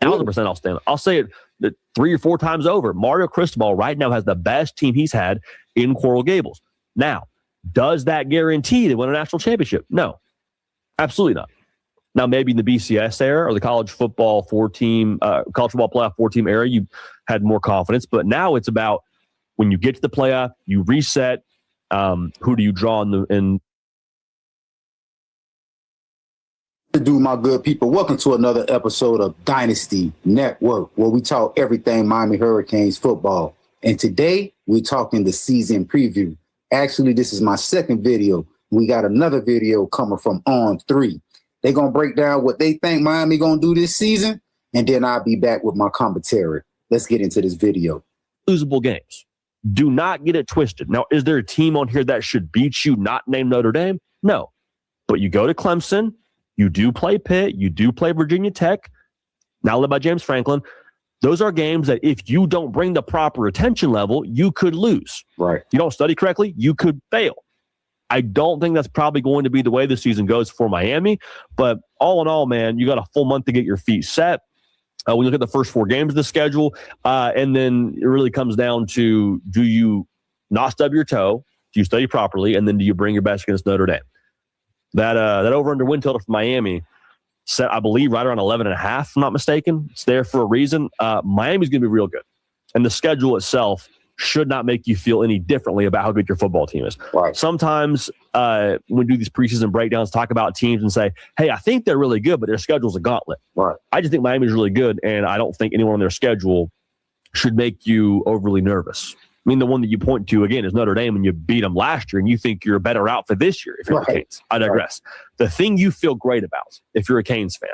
1,000% I'll stand. I'll say it 3 or 4 times over. Mario Cristobal right now has the best team he's had in Coral Gables. Now, does that guarantee to win a national championship? No, absolutely not. Now, maybe in the BCS era or the college football playoff 4-team era, you had more confidence. But now it's about when you get to the playoff, you reset. Who do you draw in To do, my good people, welcome to another episode of Dynasty Network, where we talk everything Miami Hurricanes football. And today we're talking the season preview. Actually, this is my second video. We got another video coming from On 3. They're going to break down what they think Miami going to do this season, and then I'll be back with my commentary. Let's get into this video. Losable games. Do not get it twisted. Now, is there a team on here that should beat you, not named Notre Dame? No. But you go to Clemson. You do play Pitt. You do play Virginia Tech, now led by James Franklin. Those are games that if you don't bring the proper attention level, you could lose. Right. You don't study correctly, you could fail. I don't think that's probably going to be the way the season goes for Miami. But all in all, man, you got a full month to get your feet set. We look at the first 4 games of the schedule, and then it really comes down to, do you not stub your toe? Do you study properly? And then do you bring your best against Notre Dame? That over-under win total for Miami set, I believe, right around 11.5, if I'm not mistaken. It's there for a reason. Miami's going to be real good. And the schedule itself should not make you feel any differently about how good your football team is. Right. Sometimes when we do these preseason breakdowns, talk about teams and say, hey, I think they're really good, but their schedule's a gauntlet. Right. I just think Miami's really good, and I don't think anyone on their schedule should make you overly nervous. I mean, the one that you point to, again, is Notre Dame, and you beat them last year, and you think you're a better outfit this year if you're the Canes. I digress. Right. The thing you feel great about, if you're a Canes fan,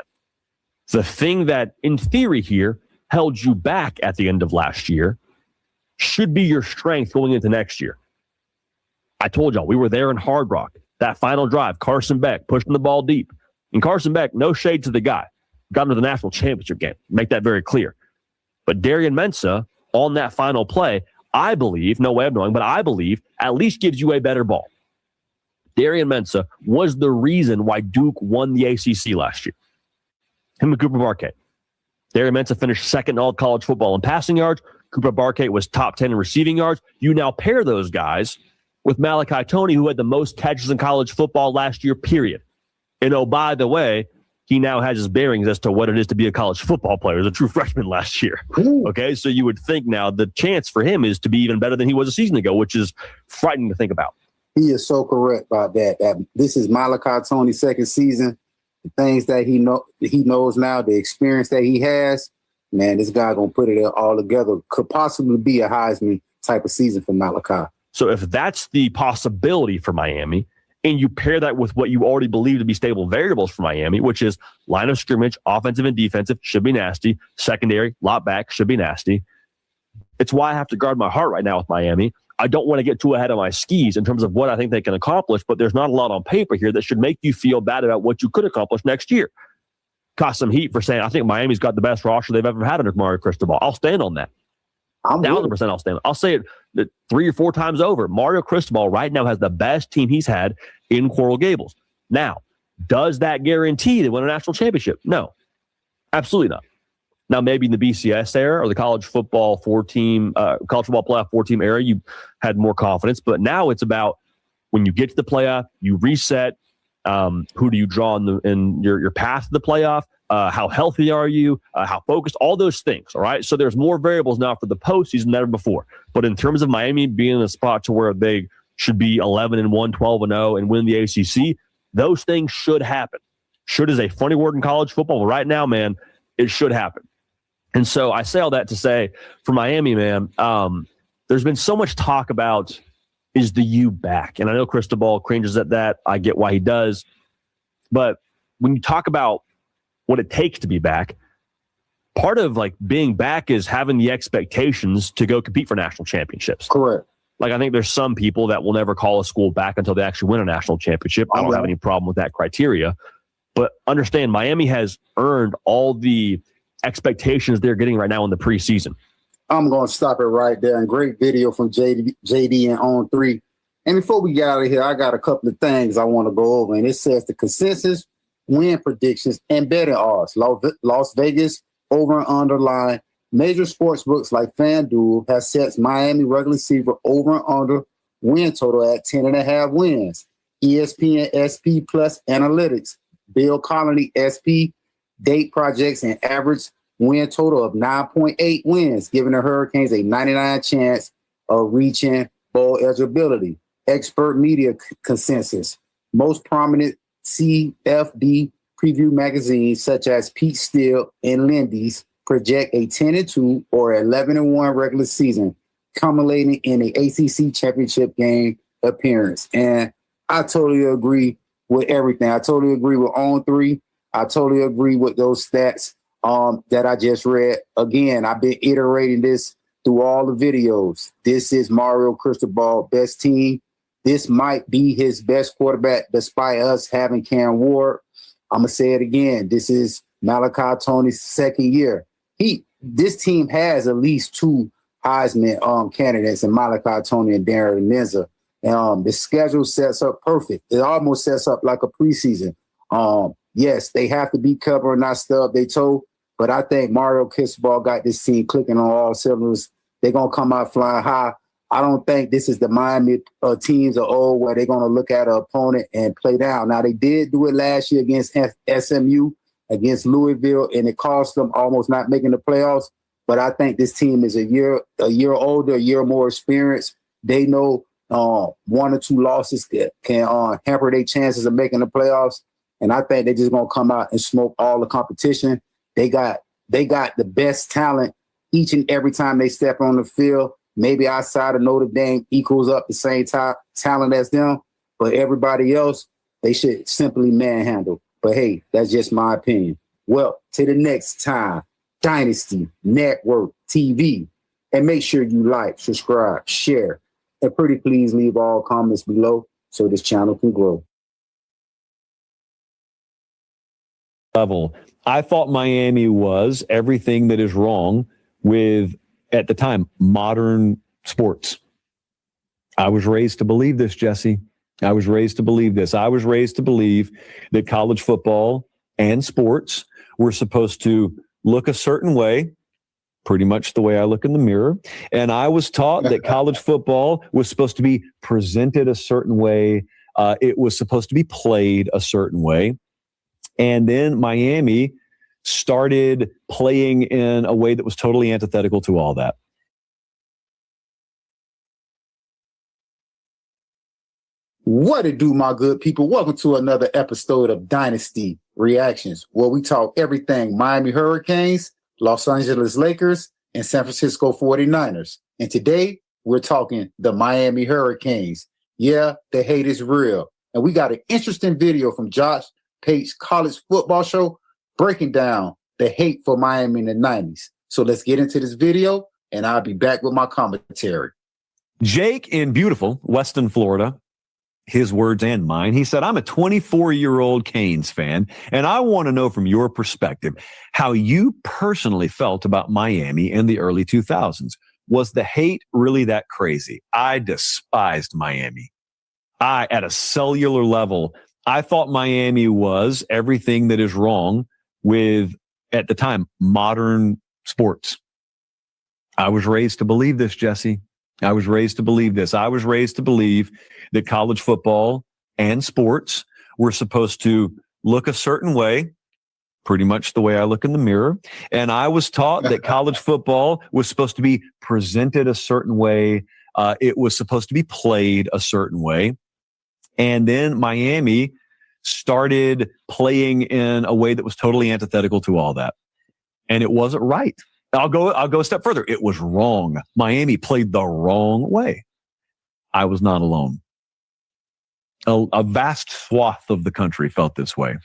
the thing that, in theory here, held you back at the end of last year should be your strength going into next year. I told y'all, we were there in Hard Rock. That final drive, Carson Beck pushing the ball deep. And Carson Beck, no shade to the guy, got into the national championship game. Make that very clear. But Darian Mensah, on that final play, I believe, no way of knowing, but I believe at least gives you a better ball. Darian Mensah was the reason why Duke won the ACC last year. Him and Cooper Barquet. Darian Mensah finished second in all college football in passing yards. Cooper Barquet was top 10 in receiving yards. You now pair those guys with Malachi Toney, who had the most catches in college football last year, period. And oh, by the way, he now has his bearings as to what it is to be a college football player as a true freshman last year. Okay, so you would think now the chance for him is to be even better than he was a season ago, which is frightening to think about. He is so correct about that. This is Malachi Toney's second season. The things that he knows now, the experience that he has, man, this guy going to put it all together. Could possibly be a Heisman type of season for Malachi. So if that's the possibility for Miami, and you pair that with what you already believe to be stable variables for Miami, which is line of scrimmage, offensive and defensive, should be nasty. Secondary, lot back, should be nasty. It's why I have to guard my heart right now with Miami. I don't want to get too ahead of my skis in terms of what I think they can accomplish, but there's not a lot on paper here that should make you feel bad about what you could accomplish next year. Caught some heat for saying I think Miami's got the best roster they've ever had under Mario Cristobal. I'll stand on that. 1,000% I'll stand. I'll say it 3 or 4 times over. Mario Cristobal right now has the best team he's had in Coral Gables. Now, does that guarantee to win a national championship? No, absolutely not. Now, maybe in the BCS era or the college football playoff 4-team era, you had more confidence. But now it's about when you get to the playoff, you reset. Who do you draw in your path to the playoff? How healthy are you? How focused? All those things, all right? So there's more variables now for the postseason than ever before. But in terms of Miami being in a spot to where they should be 11-1, 12-0, and win the ACC, those things should happen. Should is a funny word in college football, but right now, man, it should happen. And so I say all that to say, for Miami, man, there's been so much talk about, is the U back? And I know Cristobal cringes at that. I get why he does. But when you talk about what it takes to be back, part of like being back is having the expectations to go compete for national championships. Correct. Like, I think there's some people that will never call a school back until they actually win a national championship. I don't have any problem with that criteria. But understand, Miami has earned all the expectations they're getting right now in the preseason. I'm going to stop it right there. And great video from JD and On 3. And before we get out of here, I got a couple of things I want to go over. And it says the consensus win predictions and betting odds. Las Vegas over and under line. Major sports books like FanDuel has set Miami regular season over and under win total at 10.5 wins. ESPN SP Plus Analytics, Bill Colony SP date projects an average win total of 9.8 wins, giving the Hurricanes a 99 chance of reaching bowl eligibility. Expert media consensus. Most prominent CFD preview magazines such as Pete Steele and Lindy's project a 10-2 or 11-1 regular season, culminating in an ACC championship game appearance. And I totally agree with everything. I totally agree with on 3. I totally agree with those stats that I just read. Again, I've been iterating this through all the videos. This is Mario Cristobal, best team. This might be his best quarterback despite us having Cam Ward. I'm going to say it again. This is Malachi Tony's second year. This team has at least 2 Heisman candidates in Malachi Tony and Darren Menza. The schedule sets up perfect. It almost sets up like a preseason. Yes, they have to be covered and not stub their toe, but I think Mario Cristobal got this team clicking on all cylinders. They're going to come out flying high. I don't think this is the Miami teams of old where they're going to look at an opponent and play down. Now, they did do it last year against SMU, against Louisville, and it cost them almost not making the playoffs. But I think this team is a year older, a year more experienced. They know 1 or 2 losses can hamper their chances of making the playoffs. And I think they're just going to come out and smoke all the competition. They got the best talent each and every time they step on the field. Maybe outside of Notre Dame equals up the same talent as them. But everybody else, they should simply manhandle. But hey, that's just my opinion. Well, to the next time, Dynasty Network TV. And make sure you like, subscribe, share, and pretty please leave all comments below so this channel can grow. Level. I thought Miami was everything that is wrong with, at the time, modern sports. I was raised to believe this, Jesse. I was raised to believe this. I was raised to believe that college football and sports were supposed to look a certain way, pretty much the way I look in the mirror. And I was taught that college football was supposed to be presented a certain way. It was supposed to be played a certain way. And then Miami started playing in a way that was totally antithetical to all that. What it do, my good people? Welcome to another episode of Dynasty Reactions, where we talk everything Miami Hurricanes, Los Angeles Lakers, and San Francisco 49ers. And today, we're talking the Miami Hurricanes. Yeah, the hate is real. And we got an interesting video from Josh Pate's college football show breaking down the hate for Miami in the 90s. So let's get into this video, and I'll be back with my commentary. Jake in beautiful Weston, Florida, his words and mine, he said, I'm a 24-year-old Canes fan, and I want to know from your perspective how you personally felt about Miami in the early 2000s. Was the hate really that crazy? I despised Miami. At a cellular level, I thought Miami was everything that is wrong with, at the time, modern sports. I was raised to believe this, Jesse. I was raised to believe this. I was raised to believe that college football and sports were supposed to look a certain way, pretty much the way I look in the mirror. And I was taught that college football was supposed to be presented a certain way. It was supposed to be played a certain way. And then Miami started playing in a way that was totally antithetical to all that. And it wasn't right. I'll go a step further. It was wrong. Miami played the wrong way. I was not alone. A vast swath of the country felt this way.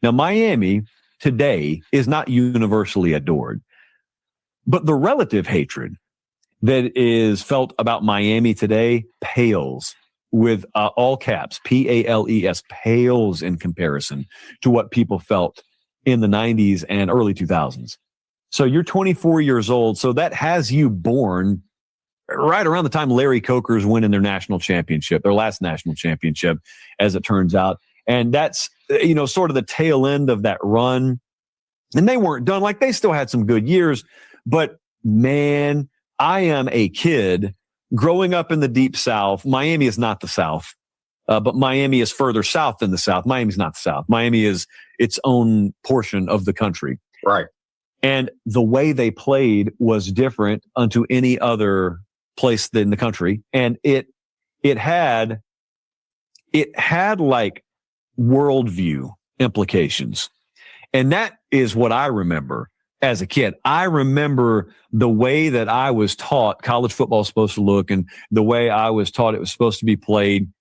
Now, Miami today is not universally adored, but the relative hatred that is felt about Miami today pales with all caps, P-A-L-E-S, pales in comparison to what people felt in the 90s and early 2000s. So you're 24 years old, so that has you born right around the time Larry Coker's winning their national championship, their last national championship, as it turns out. And that's, sort of the tail end of that run. And they weren't done. Like, they still had some good years. But, man, I am a kid growing up in the deep South. Miami is not the South, but Miami is further south than the South. Miami's not the South. Miami is its own portion of the country. Right. And the way they played was different unto any other place in the country. And it had like worldview implications. And that is what I remember as a kid. I remember the way that I was taught college football is supposed to look and the way I was taught it was supposed to be played.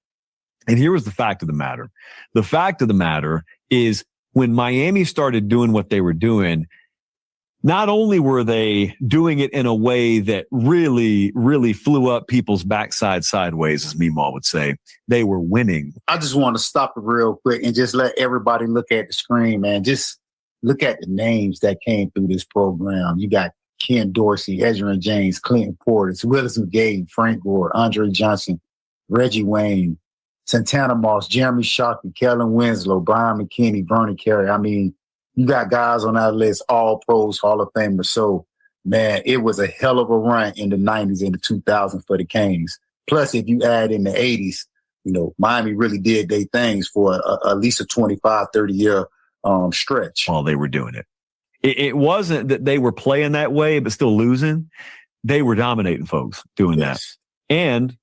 And here was the fact of the matter. The fact of the matter is, when Miami started doing what they were doing, not only were they doing it in a way that really, really flew up people's backside sideways, as Meemaw would say, they were winning. I just want to stop it real quick and just let everybody look at the screen, man. Just look at the names that came through this program. You got Ken Dorsey, Ezra James, Clinton Portis, Willis McGay, Frank Gore, Andre Johnson, Reggie Wayne, Santana Moss, Jeremy Shockey, Kellen Winslow, Brian McKinney, Vernon Carey. I mean, you got guys on that list, all pros, Hall of Famers. So, man, it was a hell of a run in the 90s and the 2000s for the Canes. Plus, if you add in the 80s, you know, Miami really did their things for at least a 25, 30-year stretch. While they were doing it. It wasn't that they were playing that way but still losing. They were dominating folks doing that. And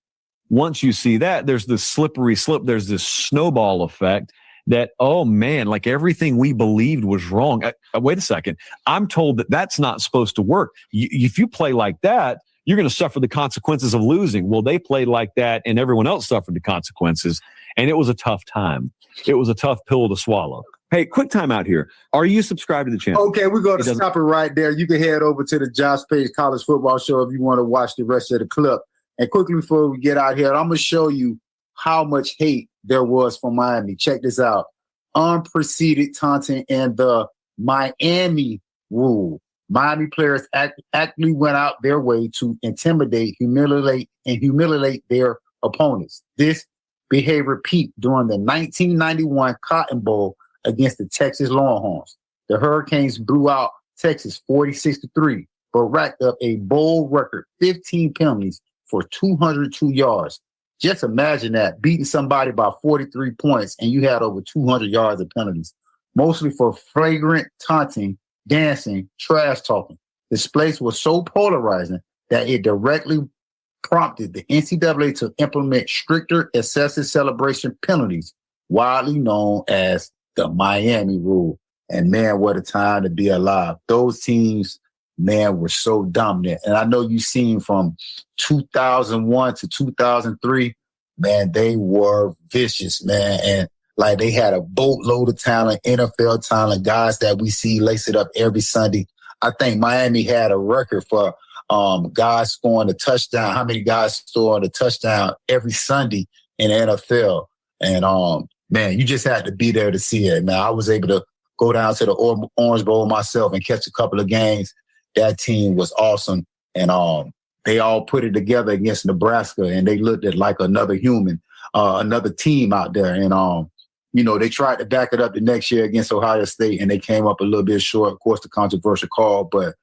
once you see that, there's this slippery slope. There's this snowball effect that, oh, man, like everything we believed was wrong. Wait a second. I'm told that that's not supposed to work. If you play like that, you're going to suffer the consequences of losing. Well, they played like that, and everyone else suffered the consequences. And it was a tough time. It was a tough pill to swallow. Hey, quick time out here. Are you subscribed to the channel? Okay, we're going to stop it right there. You can head over to the Josh Page College Football Show if you want to watch the rest of the clip. And quickly before we get out here, I'm going to show you how much hate there was for Miami. Check this out. Unpreceded taunting and the Miami rule. Miami players actually went out their way to intimidate, humiliate their opponents. This behavior peaked during the 1991 Cotton Bowl against the Texas Longhorns. The Hurricanes blew out Texas 46-3, but racked up a bowl record 15 penalties for 202 yards. Just imagine that, beating somebody by 43 points and you had over 200 yards of penalties, mostly for flagrant taunting, dancing, trash talking. This place was so polarizing that it directly prompted the NCAA to implement stricter excessive celebration penalties, widely known as the Miami rule. And man, what a time to be alive. Those teams, man, were so dominant. And I know you've seen from 2001 to 2003, man, they were vicious, man. And like, they had a boatload of talent, NFL talent, guys that we see lace it up every Sunday. I think Miami had a record for guys scoring a touchdown. How many guys scored a touchdown every Sunday in the NFL? And man, you just had to be there to see it, man. I was able to go down to the Orange Bowl myself and catch a couple of games. That team was awesome. And they all put it together against Nebraska, and they looked at like another human, another team out there. And, you know, they tried to back it up the next year against Ohio State, and they came up a little bit short. Of course, the controversial call. But,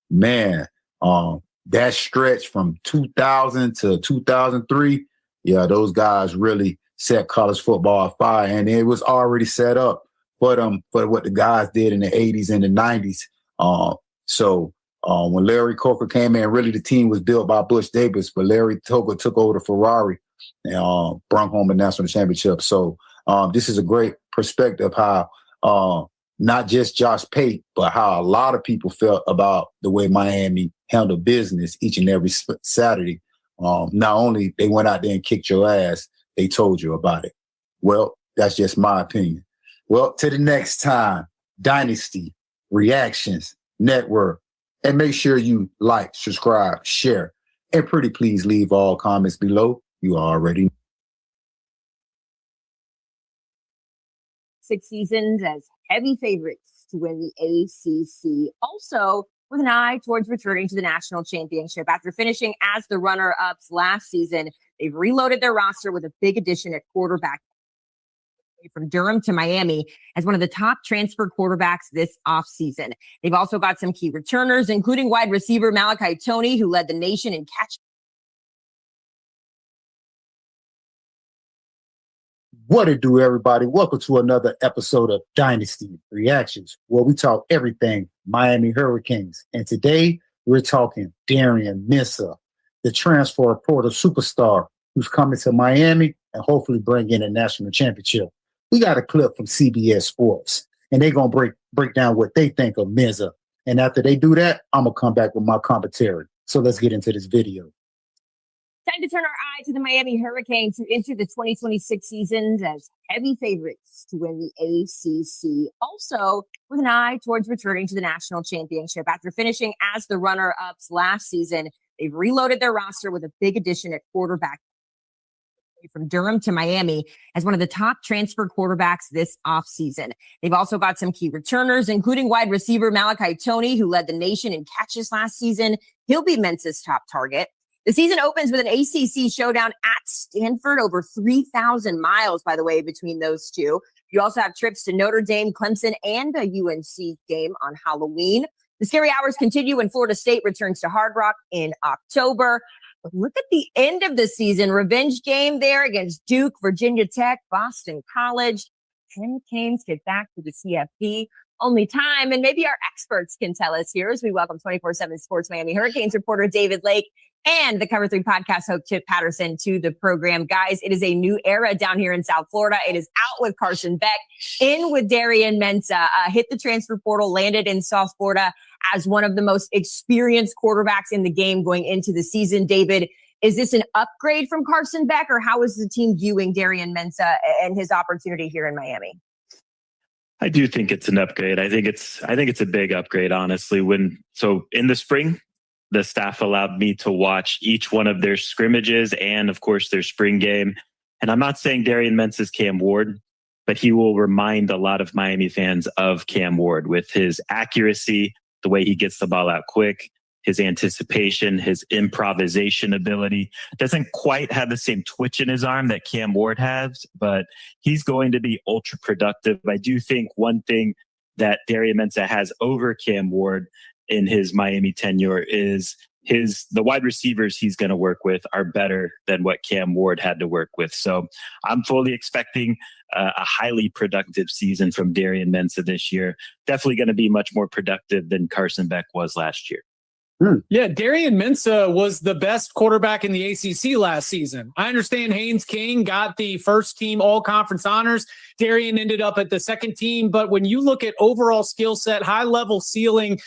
man, that stretch from 2000 to 2003, yeah, those guys really set college football afire. And it was already set up for them, for what the guys did in the 80s and the 90s. So when Larry Coker came in, really the team was built by Butch Davis, but Larry Coker took over the Ferrari and brought home a national championship. So this is a great perspective how not just Josh Pate, but how a lot of people felt about the way Miami handled business each and every Saturday. Not only they went out there and kicked your ass, they told you about it. Well, that's just my opinion. Well, to the next time, Dynasty Reactions Network. And make sure you like, subscribe, share, and pretty please leave all comments below. You already know. 6 seasons as heavy favorites to win the ACC. Also, with an eye towards returning to the national championship. After finishing as the runner-ups last season, they've reloaded their roster with a big addition at quarterback. from Durham to Miami as one of the top transfer quarterbacks this offseason. They've also got some key returners, including wide receiver Malachi Toney, who led the nation in catch. What it do, everybody? Welcome to another episode of Dynasty Reactions, where we talk everything Miami Hurricanes. And today we're talking Darian Mensah, the transfer portal superstar who's coming to Miami and hopefully bring in a national championship. We got a clip from CBS Sports, and they're going to break down what they think of Mensah. And after they do that, I'm going to come back with my commentary. So let's get into this video. Time to turn our eye to the Miami Hurricanes, who enter the 2026 season as heavy favorites to win the ACC. Also, with an eye towards returning to the national championship. After finishing as the runner-ups last season, they've reloaded their roster with a big addition at quarterback. From Durham to Miami as one of the top transfer quarterbacks this offseason. They've also got some key returners, including wide receiver Malachi Toney, who led the nation in catches last season. He'll be Mensah's top target. The season opens with an ACC showdown at Stanford, over 3,000 miles, by the way, between those two. You also have trips to Notre Dame, Clemson, and a UNC game on Halloween. The scary hours continue when Florida State returns to Hard Rock in October. But look at the end of the season. Revenge game there against Duke, Virginia Tech, Boston College. Can Canes get back to the CFP? Only time, and maybe our experts can tell us here as we welcome 24/7 Sports Miami Hurricanes reporter David Lake and the Cover 3 podcast host Chip Patterson to the program. Guys, it is a new era down here in South Florida. It is out with Carson Beck, in with Darian Mensah, hit the transfer portal, landed in South Florida as one of the most experienced quarterbacks in the game going into the season. David, is this an upgrade from Carson Beck, or how is the team viewing Darian Mensah and his opportunity here in Miami? I do think it's an upgrade. I think it's a big upgrade, honestly. So in the spring, the staff allowed me to watch each one of their scrimmages and, of course, their spring game. And I'm not saying Darian Mensah's Cam Ward, but he will remind a lot of Miami fans of Cam Ward with his accuracy, the way he gets the ball out quick, his anticipation, his improvisation ability. Doesn't quite have the same twitch in his arm that Cam Ward has, but he's going to be ultra productive. I do think one thing that Darian Mensah has over Cam Ward in his Miami tenure is the wide receivers he's going to work with are better than what Cam Ward had to work with. So I'm fully expecting a highly productive season from Darian Mensah this year. Definitely going to be much more productive than Carson Beck was last year. Yeah, Darian Mensah was the best quarterback in the ACC last season. I understand Haynes King got the first team all-conference honors. Darian ended up at the second team. But when you look at overall skill set, high-level ceiling,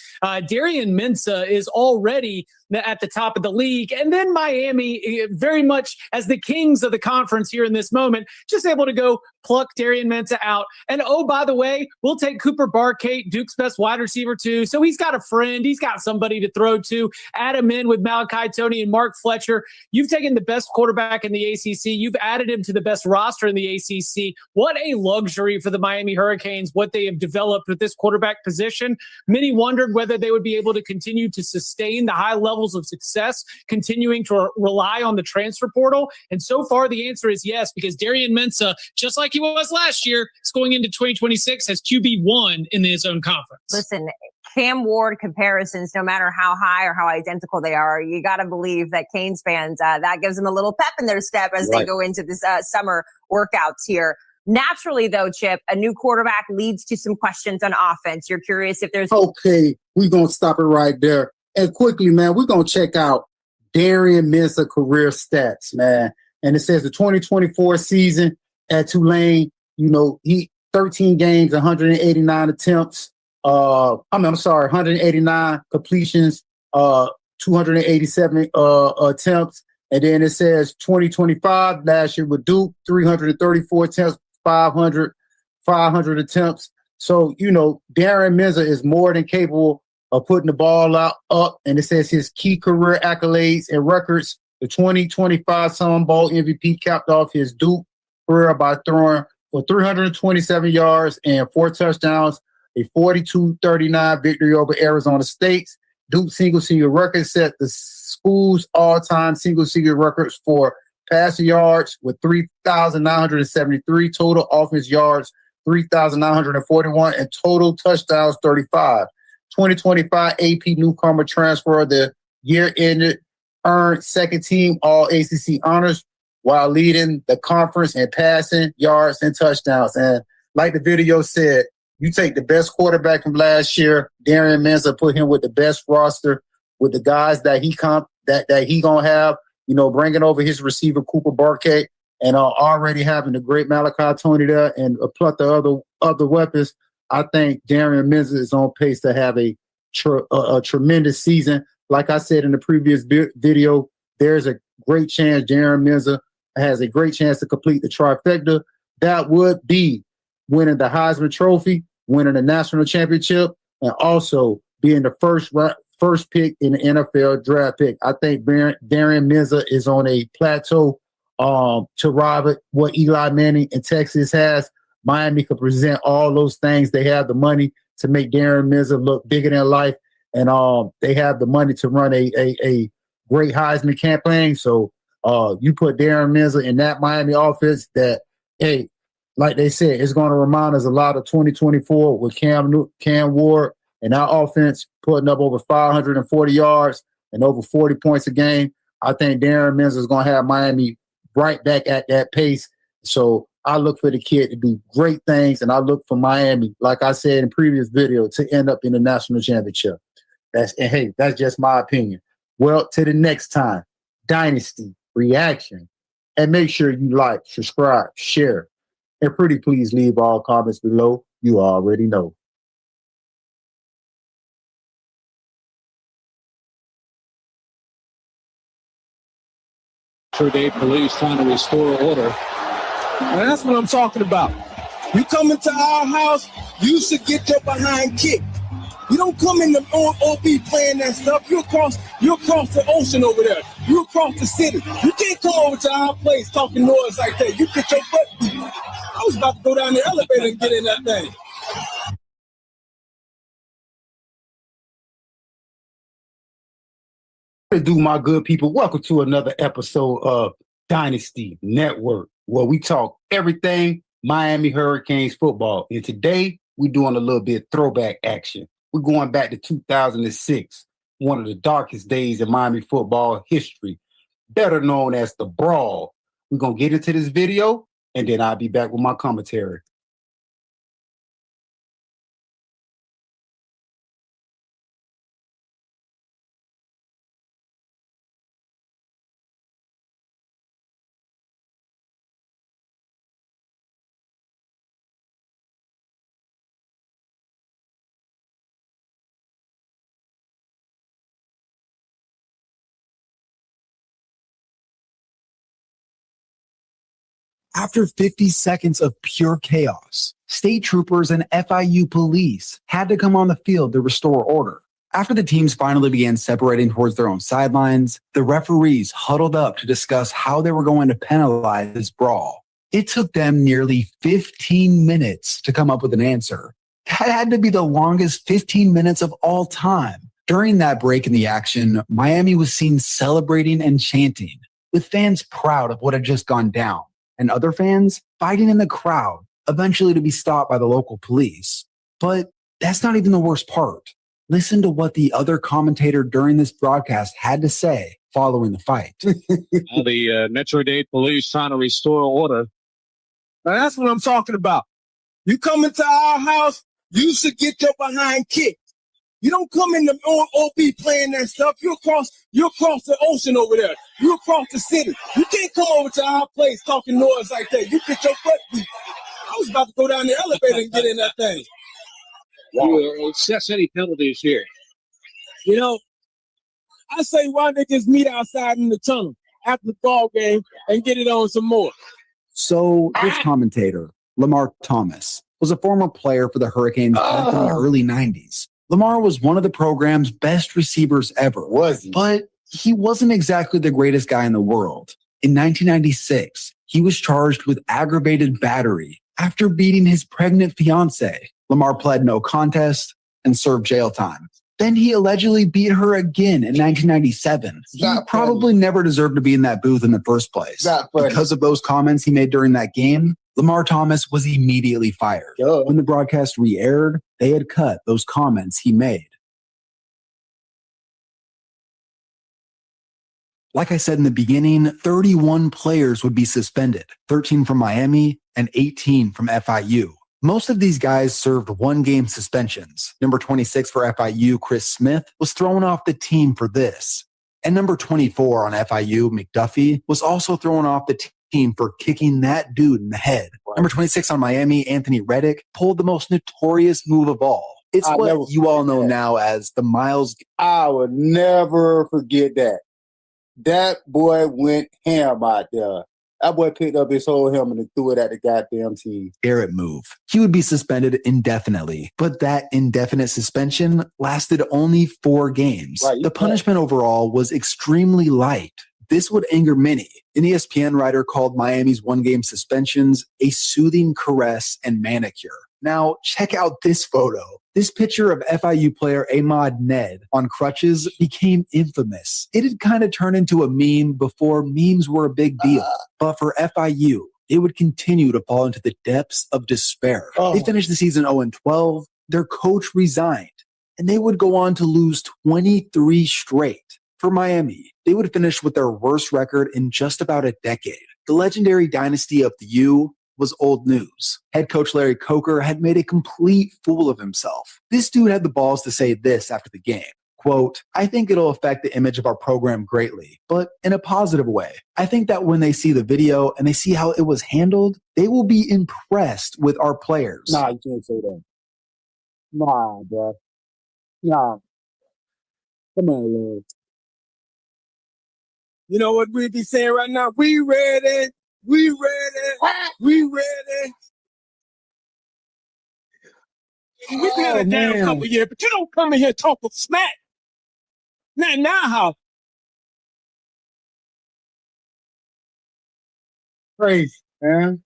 Darian Mensah is already at the top of the league. And then Miami, very much as the kings of the conference here in this moment, just able to go pluck Darian Mensah out. And oh, by the way, we'll take Cooper Barkate, Duke's best wide receiver too. So he's got a friend. He's got somebody to throw to. Add him in with Malachi Toney and Mark Fletcher. You've taken the best quarterback in the ACC. You've added him to the best roster in the ACC. What a luxury for the Miami Hurricanes, what they have developed with this quarterback position. Many wondered whether they would be able to continue to sustain the high levels of success, continuing to rely on the transfer portal. And so far, the answer is yes, because Darian Mensah, just like he was last year, is going into 2026 as QB1 in his own conference. Listen, Cam Ward comparisons, no matter how high or how identical they are, you got to believe that Canes fans, that gives them a little pep in their step as they go into this summer workouts here. Naturally, though, Chip, a new quarterback leads to some questions on offense. You're curious if there's... Okay, we're going to stop it right there. And quickly, man, we're going to check out Darian Mensah career stats, man. And it says the 2024 season at Tulane, he 13 games, 189 attempts. 189 completions, 287 attempts. And then it says 2025, last year with Duke, 334 attempts, 500 attempts. So, Darian Mensah is more than capable of putting the ball up. And it says his key career accolades and records. The 2025 Sun Bowl MVP capped off his Duke career by throwing for 327 yards and 4 touchdowns, a 42-39 victory over Arizona State. Duke single-season record set the school's all-time single-season records for passing yards with 3,973, total offense yards 3,941, and total touchdowns 35. 2025 AP newcomer transfer of the year ended, earned second team all ACC honors while leading the conference in passing yards and touchdowns. And like the video said, you take the best quarterback from last year, Darian Menza, put him with the best roster, with the guys that he gonna have, bringing over his receiver Cooper Burkett, and already having the great Malachi Tony there and a plethora of other weapons. I think Darian Menza is on pace to have a tremendous season. Like I said in the previous video, there's a great chance Darian Menza has a great chance to complete the trifecta. That would be winning the Heisman Trophy, winning the national championship, and also being the first pick in the NFL draft pick. I think Darian Menza is on a plateau to rival what Eli Manning in Texas has. Miami could present all those things. They have the money to make Darian Menza look bigger than life, and they have the money to run a great Heisman campaign. So you put Darian Menza in that Miami offense that, hey, like they said, it's going to remind us a lot of 2024 with Cam Ward and our offense putting up over 540 yards and over 40 points a game. I think Darian Menza is going to have Miami right back at that pace. So I look for the kid to do great things, and I look for Miami, like I said in previous video, to end up in the national championship. That's just my opinion. Well, to the next time, Dynasty reaction. And make sure you like, subscribe, share, and pretty please leave all comments below. You already know. Day police trying to restore order. And that's what I'm talking about. You come into our house, you should get your behind kicked. You don't come in the OB playing that stuff. You across the ocean over there. You across the city. You can't come over to our place talking noise like that. You get your butt beat. I was about to go down the elevator and get in that thing. What to do, my good people? Welcome to another episode of Dynasty Network, where we talk everything Miami Hurricanes football. And today, we're doing a little bit of throwback action. We're going back to 2006, one of the darkest days in Miami football history, better known as the Brawl. We're going to get into this video, and then I'll be back with my commentary. After 50 seconds of pure chaos, state troopers and FIU police had to come on the field to restore order. After the teams finally began separating towards their own sidelines, the referees huddled up to discuss how they were going to penalize this brawl. It took them nearly 15 minutes to come up with an answer. That had to be the longest 15 minutes of all time. During that break in the action, Miami was seen celebrating and chanting, with fans proud of what had just gone down, and other fans fighting in the crowd, eventually to be stopped by the local police. But that's not even the worst part. Listen to what the other commentator during this broadcast had to say following the fight. The Metro-Dade police trying to restore order. Now that's what I'm talking about. You come into our house, you should get your behind kicked. You don't come in the OB playing that stuff. You're across the ocean over there. You across the city. You can't come over to our place talking noise like that. You get your butt beat. I was about to go down the elevator and get in that thing. You assess any penalties here. I say why don't they just meet outside in the tunnel after the ball game and get it on some more. So this commentator, Lamar Thomas, was a former player for the Hurricanes back in the early 90s. Lamar was one of the program's best receivers ever. Was he? But he wasn't exactly the greatest guy in the world. In 1996, he was charged with aggravated battery after beating his pregnant fiancée. Lamar pled no contest and served jail time. Then he allegedly beat her again in 1997. He probably never deserved to be in that booth in the first place. Because of those comments he made during that game, Lamar Thomas was immediately fired. When the broadcast re-aired, they had cut those comments he made. Like I said in the beginning, 31 players would be suspended, 13 from Miami and 18 from FIU. Most of these guys served one-game suspensions. Number 26 for FIU, Chris Smith, was thrown off the team for this. And number 24 on FIU, McDuffie, was also thrown off the team for kicking that dude in the head. Number 26 on Miami, Anthony Reddick, pulled the most notorious move of all. It's what you all know now as the Miles. I would never forget that. That boy went ham out there. That boy picked up his whole helmet and threw it at the goddamn team. Garrett move. He would be suspended indefinitely, but that indefinite suspension lasted only 4 games. The punishment overall was extremely light. This would anger many. An ESPN writer called Miami's one-game suspensions a soothing caress and manicure. Now, check out this photo. This picture of FIU player Ahmad Ned on crutches became infamous. It had kind of turned into a meme before memes were a big deal. But for FIU, it would continue to fall into the depths of despair. They finished the season 0-12. Their coach resigned, and they would go on to lose 23 straight. For Miami, they would finish with their worst record in just about a decade. The legendary dynasty of the U was old news. Head coach Larry Coker had made a complete fool of himself. This dude had the balls to say this after the game. Quote, I think it'll affect the image of our program greatly, but in a positive way. I think that when they see the video and they see how it was handled, they will be impressed with our players. Nah, you can't say that. Nah, bro. Nah. Come on, Lord. You know what we be saying right now? We ready. We ready. We ready. We've been had a damn couple years, but you don't come in here talking smack. Now how? Crazy, man.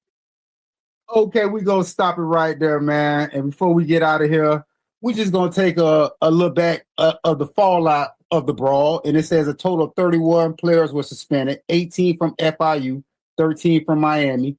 Okay, we gonna stop it right there, man. And before we get out of here, we're just gonna take a look back of the fallout of the brawl. And it says a total of 31 players were suspended, 18 from FIU, 13 from Miami.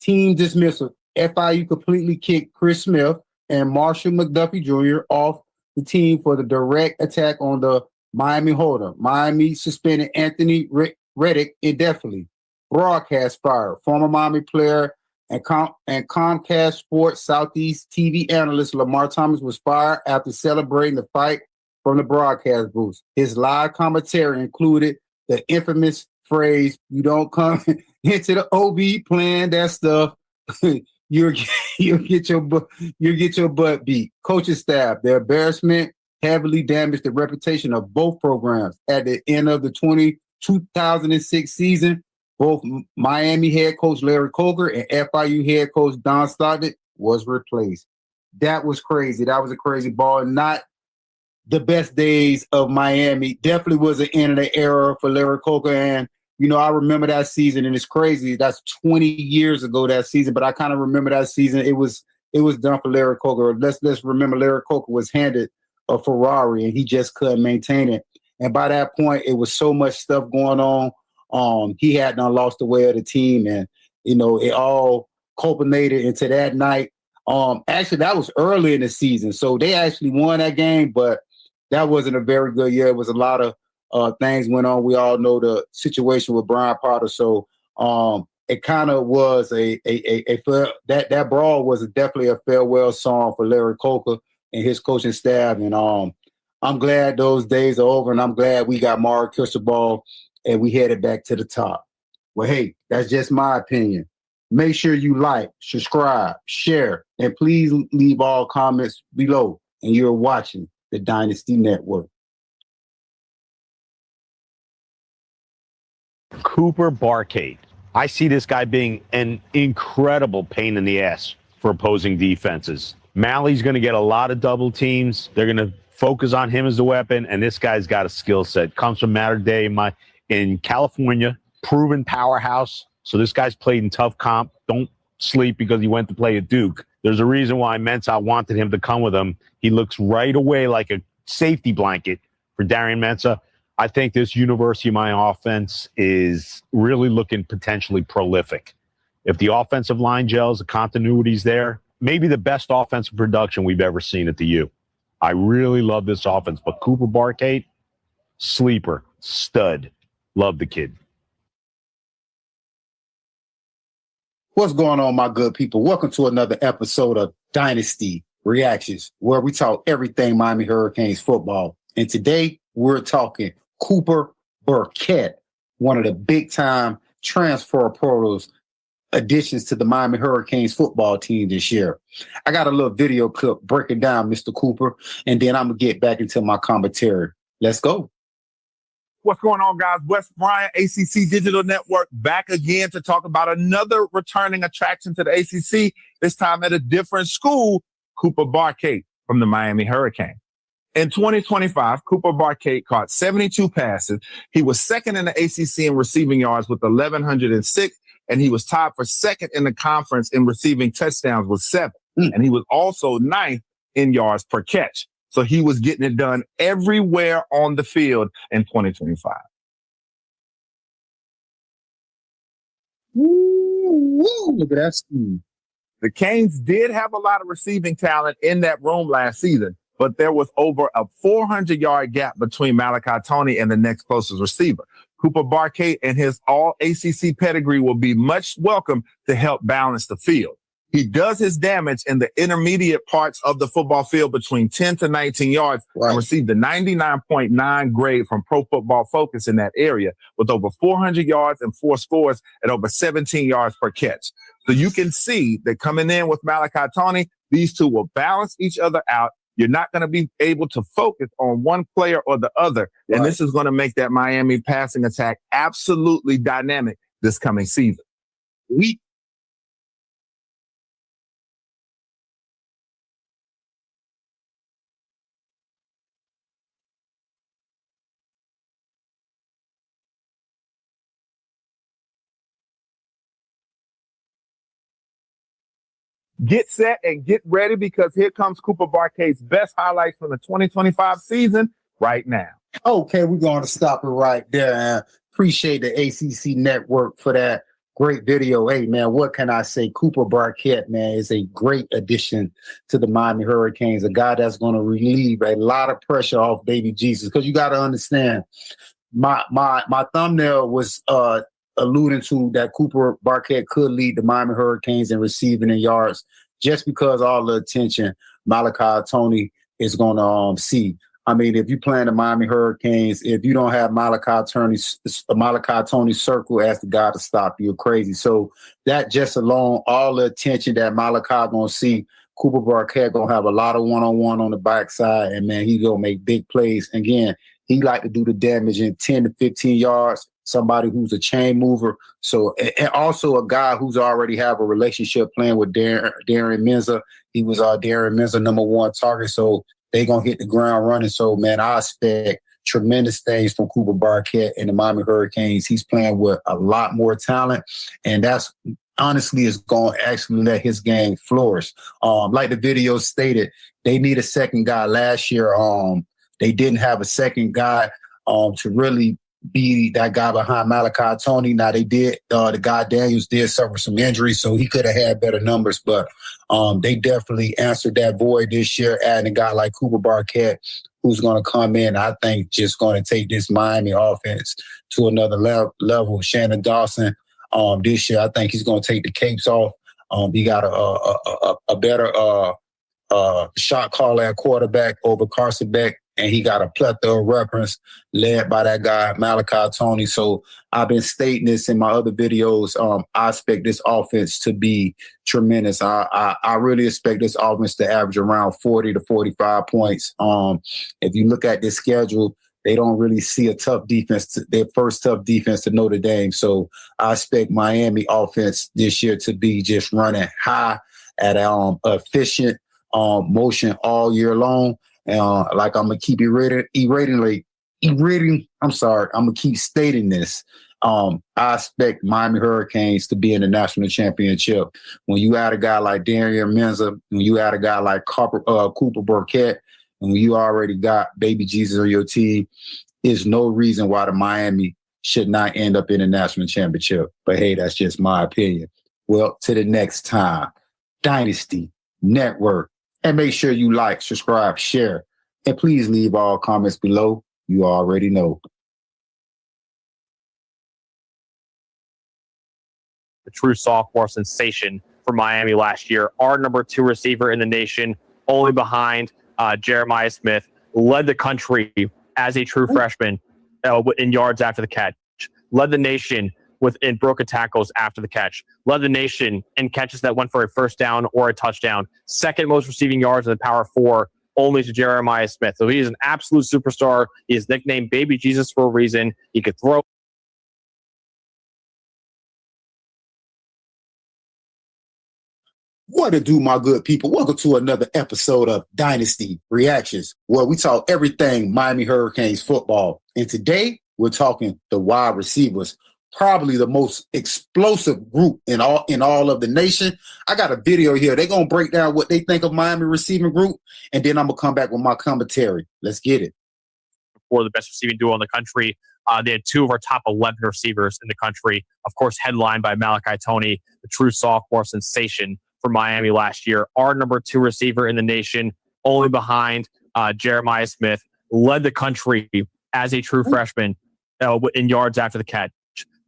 Team dismissal. FIU completely kicked Chris Smith and Marshall McDuffie Jr. off the team for the direct attack on the Miami holder. Miami suspended Anthony Reddick indefinitely. Broadcast fire. Former Miami player and Comcast Sports Southeast TV analyst Lamar Thomas was fired after celebrating the fight from the broadcast booth. His live commentary included the infamous phrase, "You don't come into the OB playing that stuff, you'll get your butt beat." Coaching staff, their embarrassment heavily damaged the reputation of both programs. At the end of the 2006 season, both Miami head coach Larry Coker and FIU head coach Don Stockton was replaced. That was crazy. That was a crazy ball. Not the best days of Miami. Definitely was the end of the era for Larry Coker. And, you know, I remember that season, and it's crazy. That's 20 years ago, that season. But I kind of remember that season. It was done for Larry Coker. Let's remember Larry Coker was handed a Ferrari, and he just couldn't maintain it. And by that point, it was so much stuff going on. He had not lost the way of the team, and, you know, it all culminated into that night. Actually, that was early in the season, so they actually won that game, but that wasn't a very good year. It was a lot of things went on. We all know the situation with Brian Potter, so it kind of was that brawl was definitely a farewell song for Larry Coker and his coaching staff. And I'm glad those days are over, and I'm glad we got Mark Cristobal and we headed back to the top. Well, hey, that's just my opinion. Make sure you like, subscribe, share, and please leave all comments below. And you're watching the Dynasty Network. Cooper Barcade. I see this guy being an incredible pain in the ass for opposing defenses. Malley's going to get a lot of double teams. They're going to focus on him as a weapon, and this guy's got a skill set. Comes from Mater Dei in California, proven powerhouse. So this guy's played in tough comp. Don't sleep because he went to play at Duke. There's a reason why Mensah wanted him to come with him. He looks right away like a safety blanket for Darian Mensah. I think this University of Miami offense is really looking potentially prolific. If the offensive line gels, the continuity's there, maybe the best offensive production we've ever seen at the U. I really love this offense, but Cooper Barkate, sleeper, stud. Love the kid. What's going on, my good people? Welcome to another episode of Dynasty Reactions, where we talk everything Miami Hurricanes football. And today we're talking Cooper Burkett, one of the big-time transfer portals additions to the Miami Hurricanes football team this year. I got a little video clip breaking down Mr. Cooper, and then I'm going to get back into my commentary. Let's go. What's going on, guys? Wes Bryant, ACC Digital Network, back again to talk about another returning attraction to the ACC, this time at a different school, Cooper Barkate from the Miami Hurricanes. In 2025, Cooper Barkate caught 72 passes. He was second in the ACC in receiving yards with 1,106, and he was tied for second in the conference in receiving touchdowns with 7. And he was also ninth in yards per catch. So he was getting it done everywhere on the field in 2025. Look at that speed. The Canes did have a lot of receiving talent in that room last season, but there was over a 400-yard gap between Malachi Toney and the next closest receiver. Cooper Barkate and his all-ACC pedigree will be much welcome to help balance the field. He does his damage in the intermediate parts of the football field between 10 to 19 yards and received a 99.9 grade from Pro Football Focus in that area with over 400 yards and 4 scores at over 17 yards per catch. So you can see that coming in with Malachi Toney, these two will balance each other out. You're not going to be able to focus on one player or the other. Right. And this is going to make that Miami passing attack absolutely dynamic this coming season. Get set and get ready because here comes Cooper Barkate's best highlights from the 2025 season right now. Okay, we're going to stop it right there. Appreciate the ACC Network for that great video. Hey, man, what can I say? Cooper Barkett, man, is a great addition to the Miami Hurricanes, a guy that's going to relieve a lot of pressure off baby Jesus. Because you got to understand, my thumbnail was alluding to that Cooper Barkett could lead the Miami Hurricanes in receiving and yards just because all the attention Malachi Toney is going to see. I mean, if you play the Miami Hurricanes, if you don't have Malachi Toney circle as the guy to stop, you're crazy. So that just alone, all the attention that Malachi going to see, Cooper Barkett going to have a lot of one-on-one on the backside, and, man, he going to make big plays. Again, he like to do the damage in 10 to 15 yards. Somebody who's a chain mover. So, and also a guy who's already have a relationship playing with Darian Mensah. He was Darian Mensah #1 target. So they going to hit the ground running. So, man, I expect tremendous things from Cooper Barkett and the Miami Hurricanes. He's playing with a lot more talent. And that's honestly is going to actually let his game flourish. Like the video stated, they need a second guy. Last year, they didn't have a second guy to really be that guy behind Malachi Toney. Now they did, the guy Daniels did suffer some injuries, so he could have had better numbers, but they definitely answered that void this year, adding a guy like Cooper Barkett, who's going to come in, I think, just going to take this Miami offense to another level. Shannon Dawson, this year, I think he's going to take the capes off. He got a better shot caller at quarterback over Carson Beck, and he got a plethora of reference led by that guy, Malachi Toney. So I've been stating this in my other videos. I expect this offense to be tremendous. I really expect this offense to average around 40 to 45 points. If you look at this schedule, they don't really see a tough defense, their first tough defense to Notre Dame. So I expect Miami offense this year to be just running high at efficient motion all year long. Like I'm gonna keep I'm gonna keep stating this. I expect Miami Hurricanes to be in the national championship. When you add a guy like Darian Mensah, when you add a guy like Cooper Burkett, when you already got baby Jesus on your team, there's no reason why the Miami should not end up in a national championship. But hey, that's just my opinion. Well, to the next time, Dynasty Network. And make sure you like, subscribe, share, and please leave all comments below. You already know. The true sophomore sensation for Miami last year, our number 2 receiver in the nation, only behind Jeremiah Smith, led the country as a true freshman in yards after the catch, led the nation in broken tackles after the catch, led the nation in catches that went for a first down or a touchdown, second most receiving yards in the Power 4, only to Jeremiah Smith. So he is an absolute superstar. He is nicknamed Baby Jesus for a reason. He could throw. What to do, my good people? Welcome to another episode of Dynasty Reactions, where we talk everything Miami Hurricanes football. And today, we're talking the wide receivers, probably the most explosive group in all of the nation. I got a video here. They're going to break down what they think of Miami receiving group, and then I'm going to come back with my commentary. Let's get it. For the best receiving duo in the country. They had 2 of our top 11 receivers in the country, of course, headlined by Malachi Toney, the true sophomore sensation for Miami last year, our number 2 receiver in the nation, only behind Jeremiah Smith, led the country as a true freshman in yards after the catch,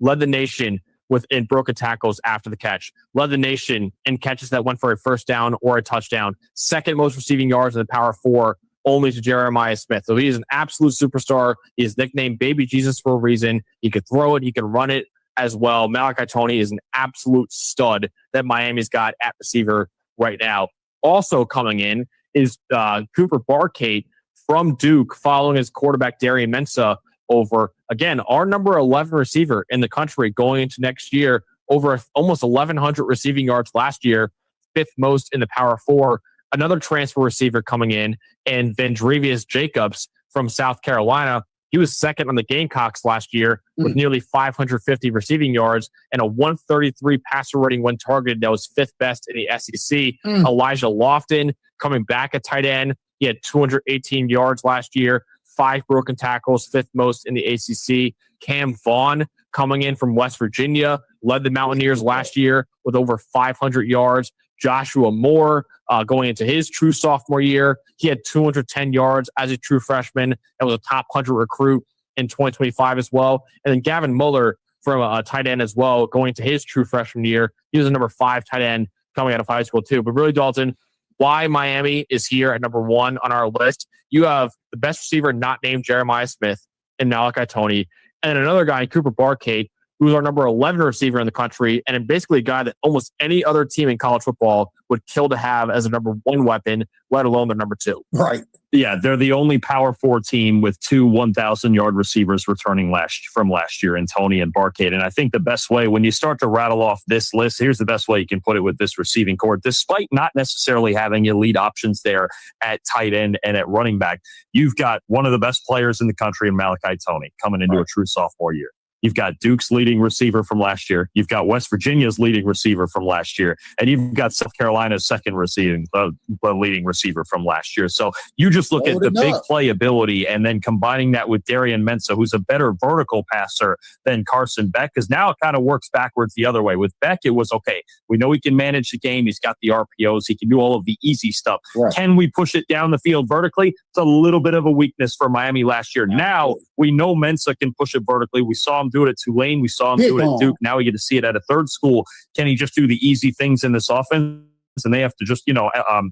led the nation in broken tackles after the catch, led the nation in catches that went for a first down or a touchdown, second most receiving yards in the Power 4, only to Jeremiah Smith. So he is an absolute superstar. He is nicknamed Baby Jesus for a reason. He could throw it. He can run it as well. Malachi Toney is an absolute stud that Miami's got at receiver right now. Also coming in is Cooper Barkate from Duke, following his quarterback Darian Mensah over, again, our number 11 receiver in the country going into next year, over almost 1,100 receiving yards last year, 5th most in the Power 4. Another transfer receiver coming in, and Vandrevius Jacobs from South Carolina. He was 2nd on the Gamecocks last year with nearly 550 receiving yards and a 133 passer rating when targeted. That was 5th best in the SEC. Elijah Lofton coming back at tight end. He had 218 yards last year, 5 broken tackles, 5th most in the ACC. Cam Vaughn coming in from West Virginia, led the Mountaineers last year with over 500 yards. Joshua Moore going into his true sophomore year. He had 210 yards as a true freshman. That was a top 100 recruit in 2025 as well. And then Gavin Muller from a tight end as well, going to his true freshman year. He was a number 5 tight end coming out of high school too. But really, Dalton, why Miami is here at number 1 on our list. You have the best receiver not named Jeremiah Smith and Malachi Toney, and another guy, Cooper Barkate, who's our number 11 receiver in the country, and basically a guy that almost any other team in college football would kill to have as a number 1 weapon, let alone their number 2. Right. Yeah, they're the only Power 4 team with 2 1,000-yard receivers returning from last year in Toney and Barkade. And I think the best way, when you start to rattle off this list, here's the best way you can put it with this receiving core. Despite not necessarily having elite options there at tight end and at running back, you've got one of the best players in the country in Malachi Toney coming into a true sophomore year. You've got Duke's leading receiver from last year. You've got West Virginia's leading receiver from last year. And you've got South Carolina's second leading receiver from last year. So you just look at the big playability and then combining that with Darian Mensah, who's a better vertical passer than Carson Beck, because now it kind of works backwards the other way. With Beck, it was, okay, we know he can manage the game. He's got the RPOs. He can do all of the easy stuff. Right. Can we push it down the field vertically? It's a little bit of a weakness for Miami last year. Now we know Mensah can push it vertically. We saw him do it at Tulane. We saw him do it at Duke. Now we get to see it at a third school. Can he just do the easy things in this offense? And they have to just,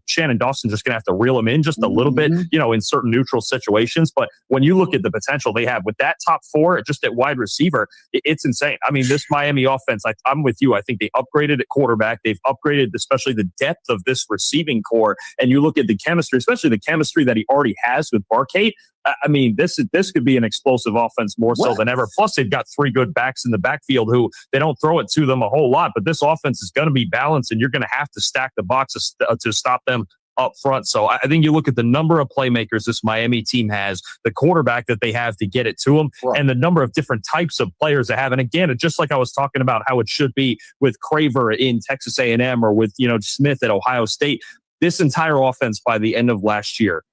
Shannon Dawson's just going to have to reel him in just a little bit, in certain neutral situations. But when you look at the potential they have with that top 4, just at wide receiver, it's insane. I mean, this Miami offense, I'm with you. I think they upgraded at quarterback. They've upgraded, especially the depth of this receiving core. And you look at the chemistry, especially the chemistry that he already has with Barkate. I mean, this could be an explosive offense more so than ever. Plus, they've got 3 good backs in the backfield who they don't throw it to them a whole lot. But this offense is going to be balanced, and you're going to have to stack the box to stop them up front. So I think you look at the number of playmakers this Miami team has, the quarterback that they have to get it to them, and the number of different types of players they have. And again, just like I was talking about how it should be with Craver in Texas A&M or with Smith at Ohio State, this entire offense by the end of last year,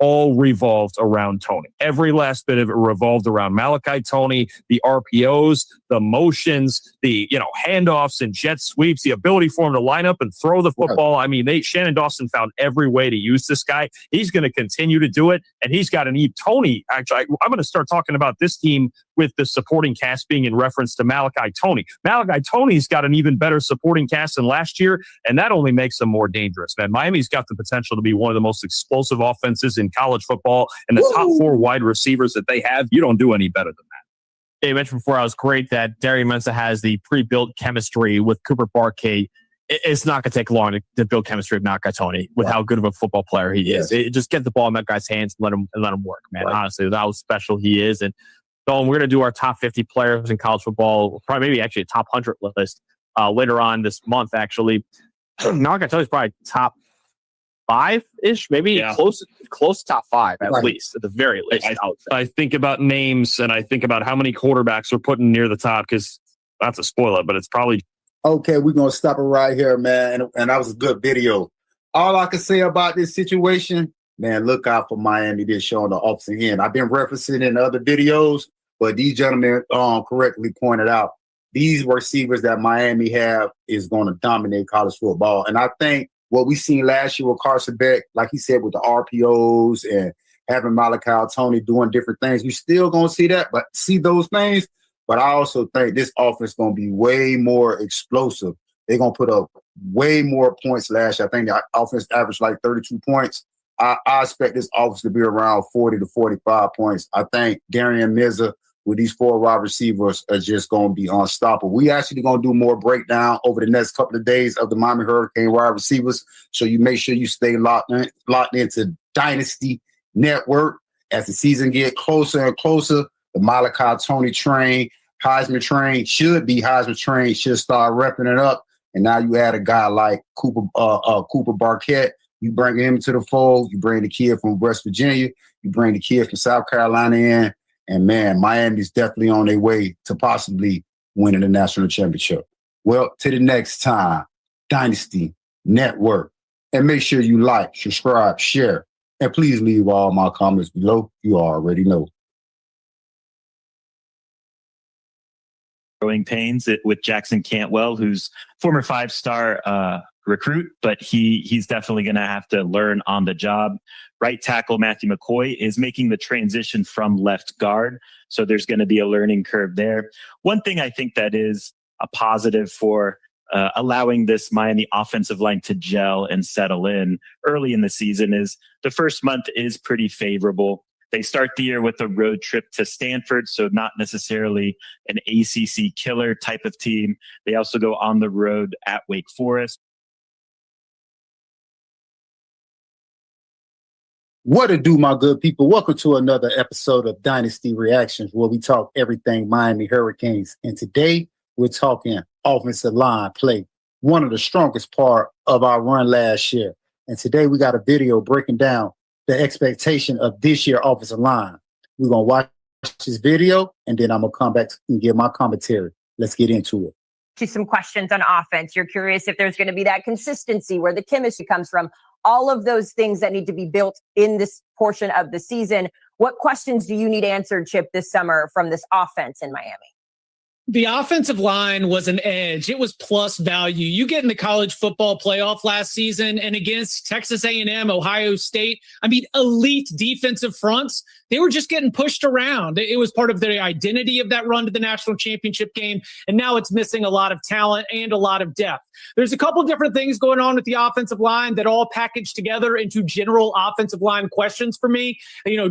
all revolved around Tony. Every last bit of it revolved around Malachi Tony, the RPOs, the motions, the handoffs and jet sweeps, the ability for him to line up and throw the football. I mean, Shannon Dawson found every way to use this guy. He's going to continue to do it, and he's got an Tony. Actually, I'm going to start talking about this team with the supporting cast being in reference to Malachi Tony. Malachi Tony's got an even better supporting cast than last year, and that only makes them more dangerous, man. Miami's got the potential to be one of the most explosive offenses in college football, and the top 4 wide receivers that they have, you don't do any better than that. You mentioned before, I was great that Darian Mensah has the pre-built chemistry with Cooper Barkay. It's not going to take long to build chemistry with Malachi Tony with how good of a football player he is. Just get the ball in that guy's hands and let him work, man. Honestly, that's how special he is. And Dolan, we're going to do our top 50 players in college football, probably maybe actually a top 100 list later on this month, actually. Malachi Tony's probably top 5-ish, maybe close to top 5 at least, at the very least. I think about names and I think about how many quarterbacks we're putting near the top, because not to spoil it, but it's probably. Okay, we're going to stop it right here, man. And that was a good video. All I can say about this situation, man, look out for Miami this show on the opposite end. I've been referencing in other videos, but these gentlemen correctly pointed out these receivers that Miami have is going to dominate college football. And I think what we seen last year with Carson Beck, like he said, with the RPOs and having Malachi Tony doing different things, you still going to see that, but see those things. But I also think this offense is going to be way more explosive. They're going to put up way more points last year. I think the offense averaged like 32 points. I expect this offense to be around 40 to 45 points. I think Darian Mensah with these 4 wide receivers are just going to be unstoppable. We actually going to do more breakdown over the next couple of days of the Miami Hurricane wide receivers. So you make sure you stay locked into Dynasty Network as the season get closer and closer. The Malachi Tony train, Heisman train should start repping it up. And now you add a guy like Cooper Barkett. You bring him to the fold. You bring the kid from West Virginia. You bring the kid from South Carolina in. And, man, Miami's definitely on their way to possibly winning the national championship. Well, to the next time, Dynasty Network. And make sure you like, subscribe, share, and please leave all my comments below. You already know. Growing pains with Jackson Cantwell, who's former 5-star recruit, but he's definitely going to have to learn on the job. Right tackle Matthew McCoy is making the transition from left guard, so there's going to be a learning curve there. One thing I think that is a positive for allowing this Miami offensive line to gel and settle in early in the season is the first month is pretty favorable. They start the year with a road trip to Stanford, so not necessarily an ACC killer type of team. They also go on the road at Wake Forest. What to do, my good people? Welcome to another episode of Dynasty Reactions, where we talk everything Miami Hurricanes. And today we're talking offensive line play, one of the strongest part of our run last year. And today we got a video breaking down the expectation of this year offensive line. We're going to watch this video, and then I'm going to come back and give my commentary. Let's get into it. Just some questions on offense. You're curious if there's going to be that consistency, where the chemistry comes from, all of those things that need to be built in this portion of the season. What questions do you need answered, Chip, this summer from this offense in Miami? The offensive line was an edge. It was plus value. You get in the college football playoff last season and against Texas A&M, Ohio State, elite defensive fronts, they were just getting pushed around. It was part of the identity of that run to the national championship game, and now it's missing a lot of talent and a lot of depth. There's a couple different things going on with the offensive line that all packaged together into general offensive line questions for me.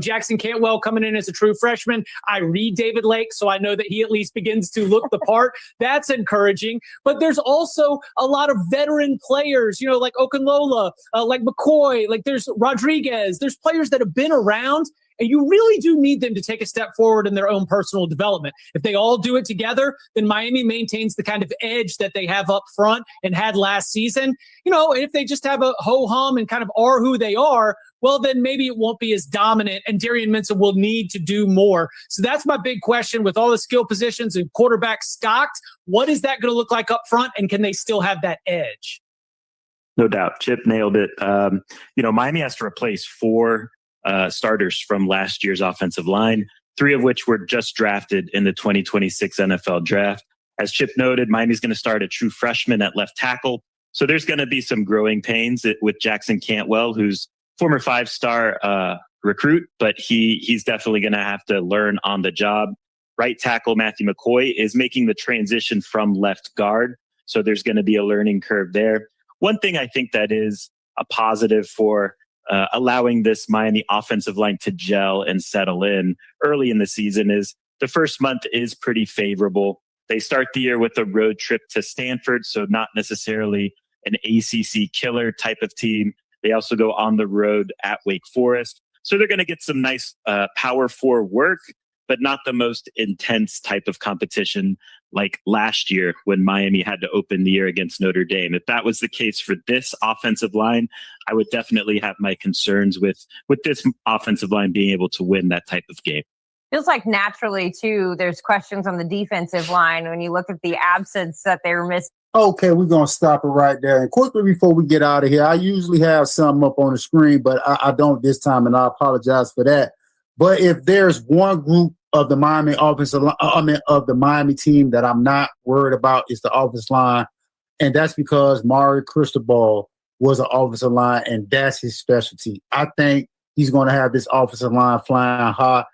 Jackson Cantwell coming in as a true freshman. I read David Lake, so I know that he at least begins to look the part. That's encouraging. But there's also a lot of veteran players, like Okunlola, like McCoy, like there's Rodriguez. There's players that have been around, and you really do need them to take a step forward in their own personal development. If they all do it together, then Miami maintains the kind of edge that they have up front and had last season. If they just have a ho-hum and kind of are who they are, well, then maybe it won't be as dominant, and Darian Mensah will need to do more. So that's my big question with all the skill positions and quarterback stocked. What is that going to look like up front, and can they still have that edge? No doubt. Chip nailed it. Miami has to replace 4 starters from last year's offensive line, 3 of which were just drafted in the 2026 NFL draft. As Chip noted, Miami's going to start a true freshman at left tackle. So there's going to be some growing pains with Jackson Cantwell, who's former 5-star recruit, but he's definitely going to have to learn on the job. Right tackle Matthew McCoy is making the transition from left guard. So there's going to be a learning curve there. One thing I think that is a positive for allowing this Miami offensive line to gel and settle in early in the season is the first month is pretty favorable. They start the year with a road trip to Stanford, so not necessarily an ACC killer type of team. They also go on the road at Wake Forest. So they're going to get some nice Power 4 work, but not the most intense type of competition like last year when Miami had to open the year against Notre Dame. If that was the case for this offensive line, I would definitely have my concerns with this offensive line being able to win that type of game. Feels like naturally, too, there's questions on the defensive line when you look at the absence that they were missing. Okay, we're going to stop it right there. And quickly before we get out of here, I usually have something up on the screen, but I don't this time, and I apologize for that. But if there's one group of the Miami offensive line, of the Miami team that I'm not worried about, is the offensive line, and that's because Mario Cristobal was an offensive line, and that's his specialty. I think he's going to have this offensive line flying high.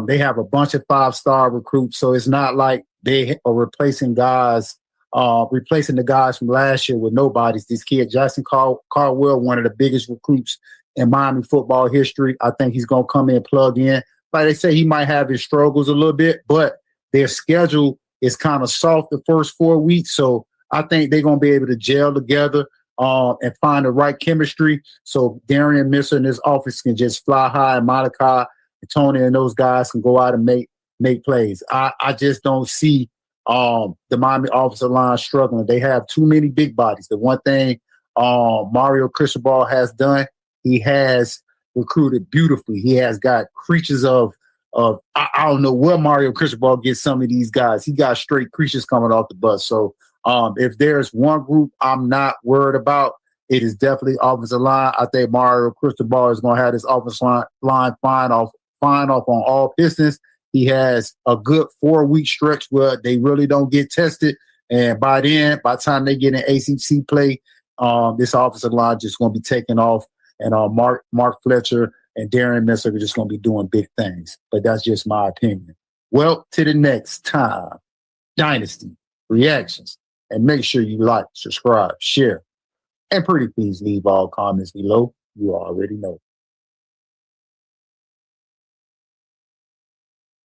They have a bunch of 5-star recruits, so it's not like they are replacing the guys from last year with nobodies. This kid, Jackson Caldwell, one of the biggest recruits in Miami football history. I think he's going to come in, plug in. Like they say, he might have his struggles a little bit, but their schedule is kind of soft the first 4 weeks. So I think they're going to be able to gel together and find the right chemistry. So Darian Misser and his office can just fly high, and Malachi and Tony and those guys can go out and make plays. I just don't see the Miami offensive line struggling. They have too many big bodies. The one thing Mario Cristobal has done, he has recruited beautifully. He has got creatures of I don't know where Mario Cristobal gets some of these guys. He got straight creatures coming off the bus. So if there's one group I'm not worried about, it is definitely offensive line. I think Mario Cristobal is going to have this offensive line fine off on all pistons. He has a good 4-week stretch where they really don't get tested. And by the time they get in ACC play, this offensive line just going to be taking off. And Mark Fletcher and Darian Messer are just going to be doing big things. But that's just my opinion. Well, to the next time, Dynasty Reactions. And make sure you like, subscribe, share, and pretty please leave all comments below. You already know.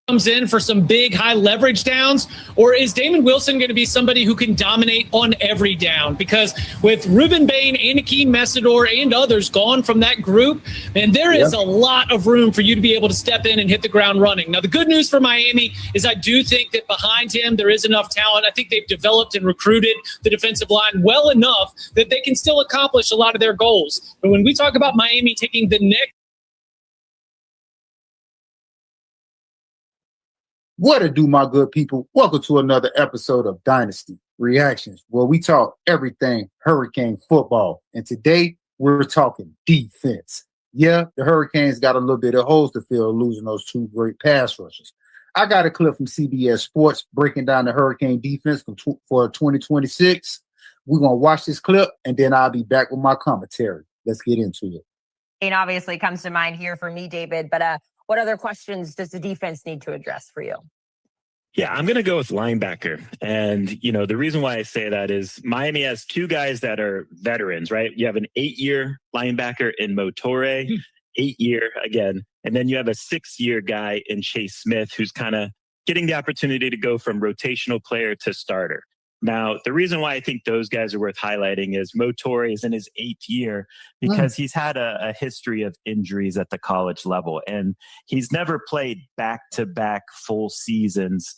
Comes in for some big high leverage downs, or is Damon Wilson going to be somebody who can dominate on every down? Because with Ruben Bain, Anakeem Messidor, and others gone from that group, and there is a lot of room for you to be able to step in and hit the ground running. Now, the good news for Miami is I do think that behind him there is enough talent. I think they've developed and recruited the defensive line well enough that they can still accomplish a lot of their goals. But when we talk about Miami taking the next What to do, my good people? Welcome to another episode of Dynasty Reactions, where we talk everything Hurricane football. And today, we're talking defense. Yeah, the Hurricanes got a little bit of holes to fill, losing those 2 great pass rushers. I got a clip from CBS Sports breaking down the Hurricane defense for 2026. We're going to watch this clip, and then I'll be back with my commentary. Let's get into it. And obviously comes to mind here for me, David, but what other questions does the defense need to address for you? Yeah, I'm going to go with linebacker. And, the reason why I say that is Miami has 2 guys that are veterans, right? You have an 8-year linebacker in Motore, 8-year again. And then you have a 6-year guy in Chase Smith, who's kind of getting the opportunity to go from rotational player to starter. Now, the reason why I think those guys are worth highlighting is Motore is in his 8th year because he's had a history of injuries at the college level, and he's never played back-to-back full seasons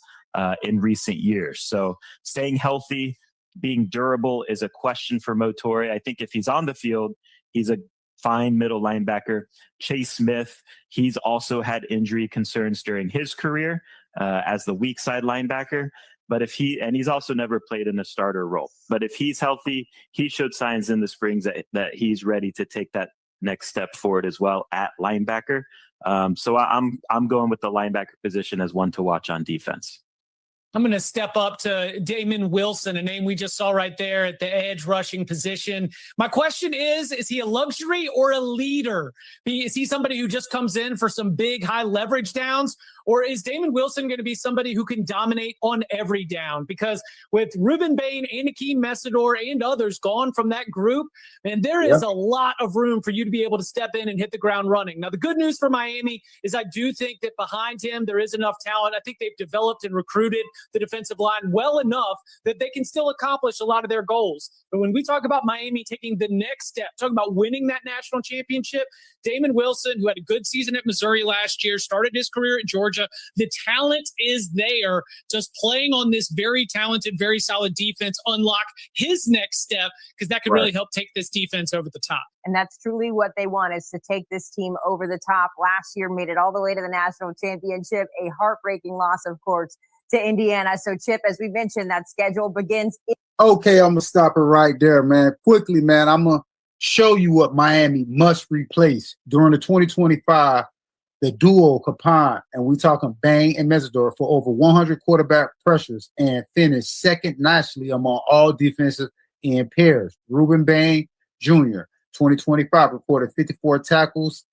in recent years. So staying healthy, being durable is a question for Motore. I think if he's on the field, he's a fine middle linebacker. Chase Smith, he's also had injury concerns during his career as the weak side linebacker. But he's also never played in a starter role. But if he's healthy, he showed signs in the springs that he's ready to take that next step forward as well at linebacker. So I'm going with the linebacker position as one to watch on defense. I'm going to step up to Damon Wilson, a name we just saw right there at the edge rushing position. My question is he a luxury or a leader? Is he somebody who just comes in for some big high leverage downs? Or is Damon Wilson going to be somebody who can dominate on every down? Because with Ruben Bain and Akeem Messidor and others gone from that group, man, there is a lot of room for you to be able to step in and hit the ground running. Now, the good news for Miami is I do think that behind him there is enough talent. I think they've developed and recruited the defensive line well enough that they can still accomplish a lot of their goals. But when we talk about Miami taking the next step, talking about winning that national championship, Damon Wilson, who had a good season at Missouri last year, started his career at Georgia. The talent is there. Just playing on this very talented, very solid defense unlock his next step, because that could really help take this defense over the top. And that's truly what they want, is to take this team over the top. Last year made it all the way to the national championship. A heartbreaking loss, of course, to Indiana. So, Chip, as we mentioned, that schedule begins. Okay, I'm going to stop it right there, man. Quickly, man, I'm going to show you what Miami must replace during the 2025. The duo Capon, and we talking Bain and Messidor, for over 100 quarterback pressures and finished second nationally among all defensive end pairs. Ruben Bain Jr., 2025, reported 54 tackles,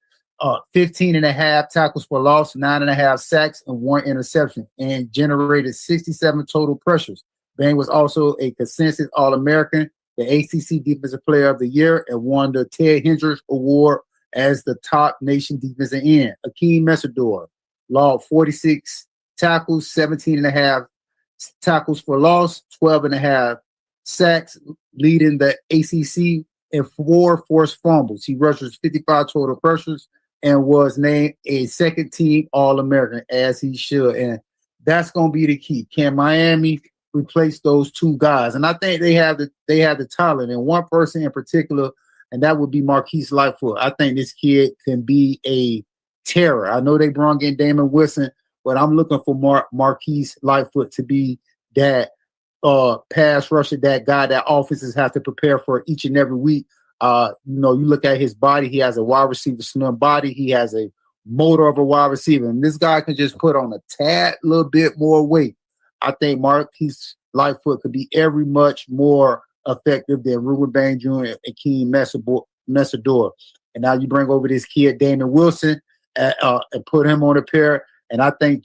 15 and a half tackles for loss, 9.5 sacks, and 1 interception, and generated 67 total pressures. Bain was also a consensus All-American, the ACC Defensive Player of the Year, and won the Ted Hendricks Award as the top nation defensive end. Akeem Messidor logged 46 tackles, 17 and a half tackles for loss, 12 and a half sacks, leading the ACC, and 4 forced fumbles. He rushes 55 total pressures and was named a second team All-American, as he should. And that's going to be the key. Can Miami replace those two guys? And I think they have the talent, and one person in particular, and that would be Marquise Lightfoot. I think this kid can be a terror. I know they brought in Damon Wilson, but I'm looking for Marquise Lightfoot to be that pass rusher, that guy that offenses have to prepare for each and every week. You look at his body, he has a wide receiver slim body, he has a motor of a wide receiver, and this guy can just put on a tad little bit more weight. I think Marquise Lightfoot could be every much more effective than Ruben Bain Jr. and Akeem Messidor. And now you bring over this kid, Damon Wilson, and put him on a pair. And I think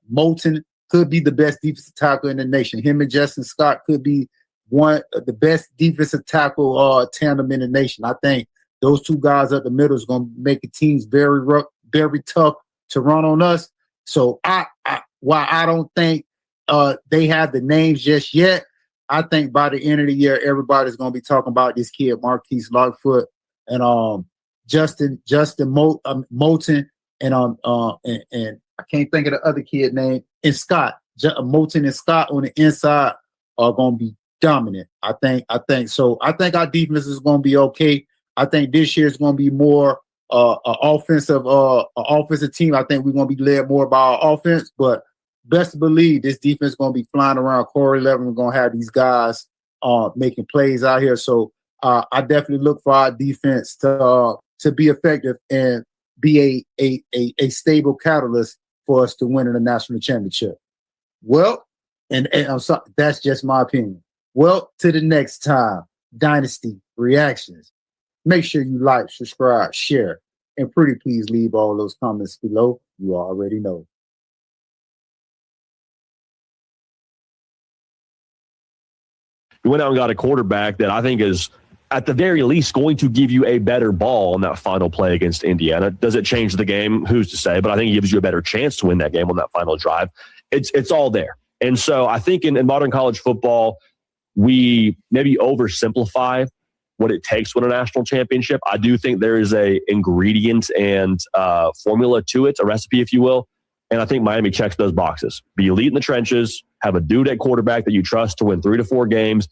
Moulton could be the best defensive tackle in the nation. Him and Justin Scott could be one of the best defensive tackle tandem in the nation. I think those two guys up the middle is going to make the teams very rough, very tough to run on us. So while I don't think they have the names just yet, I think by the end of the year, everybody's going to be talking about this kid, Marquise Lightfoot, and Justin Moulton, and I can't think of the other kid name, and Scott. Moulton and Scott on the inside are going to be dominant. I think so. I think our defense is going to be okay. I think this year is going to be more offensive team. I think we're going to be led more by our offense, but best believe this defense is going to be flying around Corey Levin. We're going to have these guys making plays out here. So I definitely look for our defense to be effective and be a stable catalyst for us to win in the national championship. Well, and I'm sorry, that's just my opinion. Well, to the next time, Dynasty Reactions. Make sure you like, subscribe, share, and pretty please leave all those comments below. You already know. We went out and got a quarterback that I think is, at the very least, going to give you a better ball on that final play against Indiana. Does it change the game? Who's to say? But I think it gives you a better chance to win that game on that final drive. It's all there. And so I think in modern college football, we maybe oversimplify what it takes to win a national championship. I do think there is a ingredient and formula to it, a recipe, if you will. And I think Miami checks those boxes. Be elite in the trenches, have a dude at quarterback that you trust to win 3 to 4 games.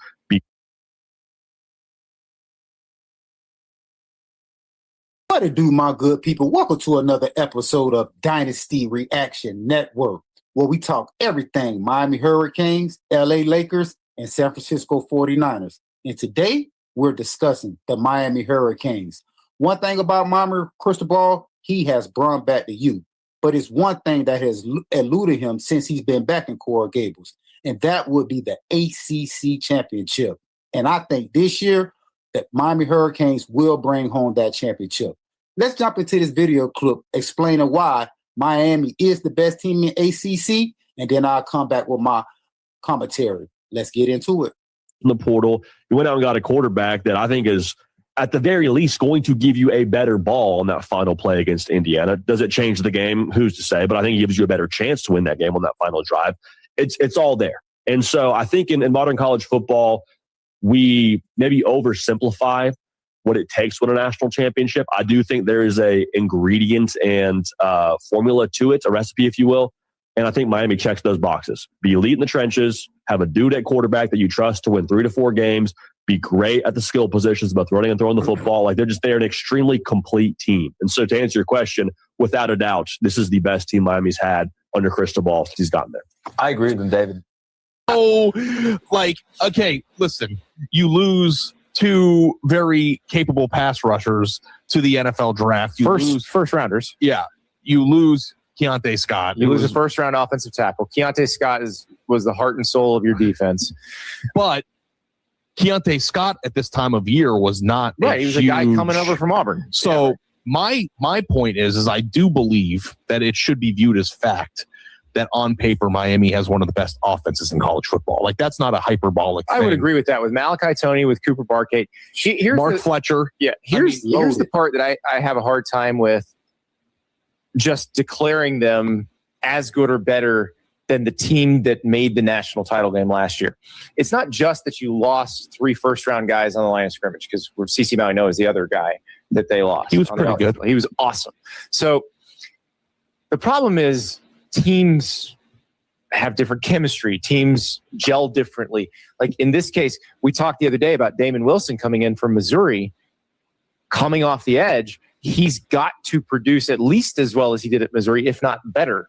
What it do, my good people? Welcome to another episode of Dynasty Reaction Network, where we talk everything Miami Hurricanes, LA Lakers, and San Francisco 49ers. And today, we're discussing the Miami Hurricanes. One thing about Miami Cristobal, he has brought back the youth. But it's one thing that has eluded him since he's been back in Coral Gables, and that would be the ACC championship. And I think this year that Miami Hurricanes will bring home that championship. Let's jump into this video clip explaining why Miami is the best team in ACC, and then I'll come back with my commentary. Let's get into it. In the portal, you went out and got a quarterback that I think is, at the very least, going to give you a better ball on that final play against Indiana. Does it change the game? Who's to say? But I think it gives you a better chance to win that game on that final drive. It's all there. And so I think in modern college football, we maybe oversimplify what it takes to win a national championship. I do think there is a ingredient and formula to it, a recipe, if you will. And I think Miami checks those boxes. Be elite in the trenches, have a dude at quarterback that you trust to win 3 to 4 games, be great at the skill positions, both running and throwing the football. Like they're an extremely complete team. And so to answer your question, without a doubt, this is the best team Miami's had under Cristobal since he's gotten there. I agree with him, David. Oh, okay, listen, you lose 2 very capable pass rushers to the NFL draft. You lose First rounders. Yeah. You lose Keontae Scott. You lose a first round offensive tackle. Keontae Scott was the heart and soul of your defense. But Keontae Scott at this time of year was not right. He was a guy coming over from Auburn. So my point is I do believe that it should be viewed as fact that on paper Miami has one of the best offenses in college football. Like that's not a hyperbolic thing. I would agree with that with Malachi Tony, with Cooper Barkate. Mark Fletcher. Yeah. Here's the part that I have a hard time with, just declaring them as good or better than the team that made the national title game last year. It's not just that you lost 3 first-round guys on the line of scrimmage, because CeCe Malino is the other guy that they lost. He was pretty good. He was awesome. So the problem is teams have different chemistry. Teams gel differently. Like in this case, we talked the other day about Damon Wilson coming in from Missouri, coming off the edge. He's got to produce at least as well as he did at Missouri, if not better,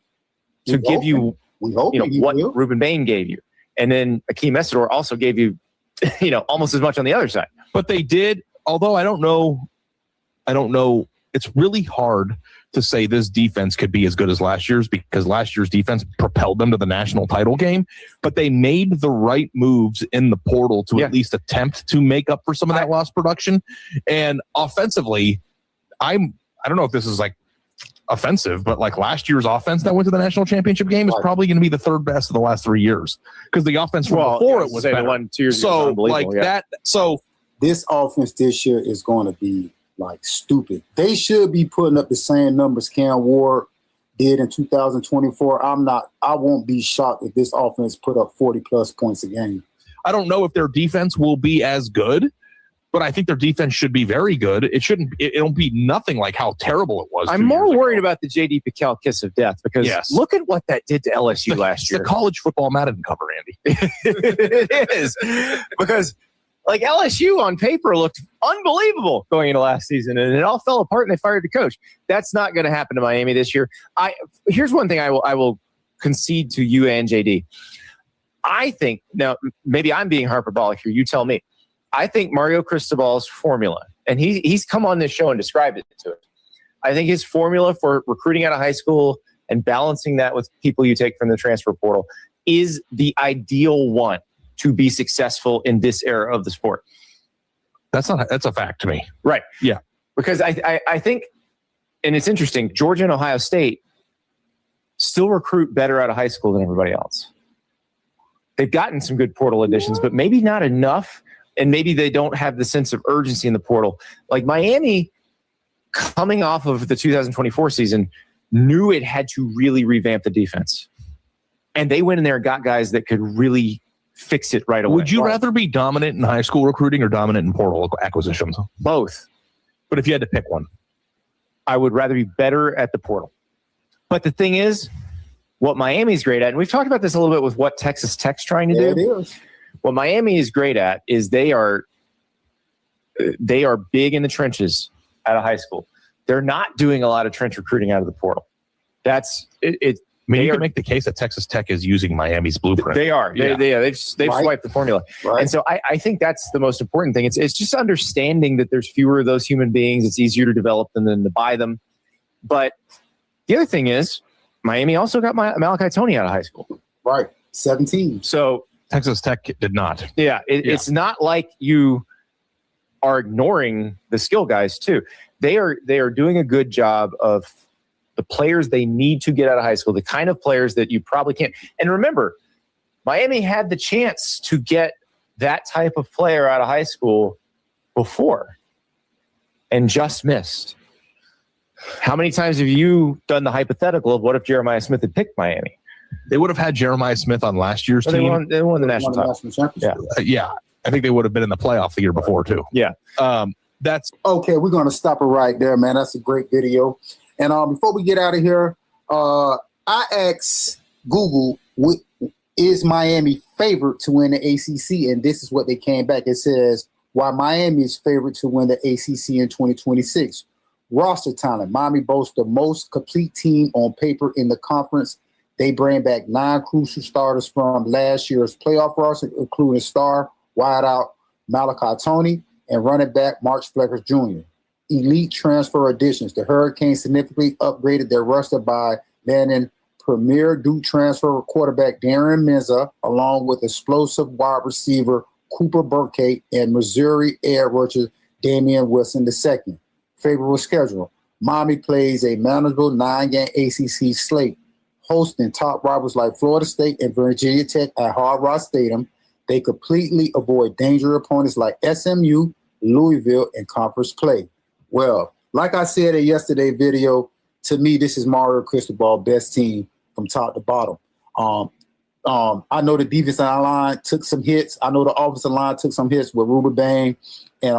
to give you what Ruben Bain gave you. And then Akeem Messidor also gave you, almost as much on the other side. But they did, although I don't know. It's really hard to say this defense could be as good as last year's, because last year's defense propelled them to the national title game. But they made the right moves in the portal to at least attempt to make up for some of that lost production. And offensively, I don't know if this is like offensive, but like last year's offense that went to the national championship game is probably going to be the 3rd best of the last 3 years, because the offense from before it was better. The one 2 years ago was unbelievable, that. So this offense this year is going to be like stupid. They should be putting up the same numbers Cam Ward did in 2024. I won't be shocked if this offense put up 40 plus points a game. I don't know if their defense will be as good, but I think their defense should be very good. It'll be nothing like how terrible it was. I'm more worried about the J.D. Piquel kiss of death, because look at what that did to LSU last year. The college football Madden cover, Andy. It is. Because like LSU on paper looked unbelievable going into last season, and it all fell apart and they fired the coach. That's not going to happen to Miami this year. Here's one thing I will concede to you and JD. I think, now maybe I'm being hyperbolic here, you tell me. I think Mario Cristobal's formula, and he's come on this show and described it to it. I think his formula for recruiting out of high school and balancing that with people you take from the transfer portal is the ideal one to be successful in this era of the sport. That's a fact to me. Right. Yeah. Because I think, and it's interesting, Georgia and Ohio State still recruit better out of high school than everybody else. They've gotten some good portal additions, but maybe not enough. And maybe they don't have the sense of urgency in the portal. Like Miami, coming off of the 2024 season, knew it had to really revamp the defense. And they went in there and got guys that could really fix it right away. Would you rather be dominant in high school recruiting or dominant in portal acquisitions? Both. But if you had to pick one, I would rather be better at the portal. But the thing is, what Miami's great at, and we've talked about this a little bit with what Texas Tech's trying to do. It is. What Miami is great at is they are big in the trenches out of high school. They're not doing a lot of trench recruiting out of the portal. That's it. I mean, you can make the case that Texas Tech is using Miami's blueprint. They are. Yeah. They've swiped the formula. Right. And so I think that's the most important thing. It's just understanding that there's fewer of those human beings. It's easier to develop them than to buy them. But the other thing is, Miami also got Malachi Tony out of high school. Right. 17. So Texas Tech did not. yeah, it's not like you are ignoring the skill guys too. They are doing a good job of the players they need to get out of high school, the kind of players that you probably can't. And remember, Miami had the chance to get that type of player out of high school before and just missed. How many times have you done the hypothetical of what if Jeremiah Smith had picked Miami? They would have had Jeremiah Smith on last year's team. They won the national title. Yeah. I think they would have been in the playoff the year before too. Yeah. That's okay. We're going to stop it right there, man. That's a great video. And before we get out of here, I asked Google, is Miami favored to win the ACC? And this is what they came back. It says, why Miami is favored to win the ACC in 2026. Roster talent. Miami boasts the most complete team on paper in the conference. They bring back 9 crucial starters from last year's playoff roster, including star wideout Malachi Tony and running back March Fleckers Jr. Elite transfer additions. The Hurricanes significantly upgraded their roster by landing premier Duke transfer quarterback Darren Menza, along with explosive wide receiver Cooper Burkett and Missouri air rusher Damian Wilson II. Favorable schedule. Miami plays a manageable 9-game ACC slate, hosting top rivals like Florida State and Virginia Tech at Hard Rock Stadium. They completely avoid dangerous opponents like SMU, Louisville, and conference play. Well, like I said in yesterday's video, to me, this is Mario Cristobal best team from top to bottom. I know the defensive line took some hits. I know the offensive line took some hits with Ruben Bain and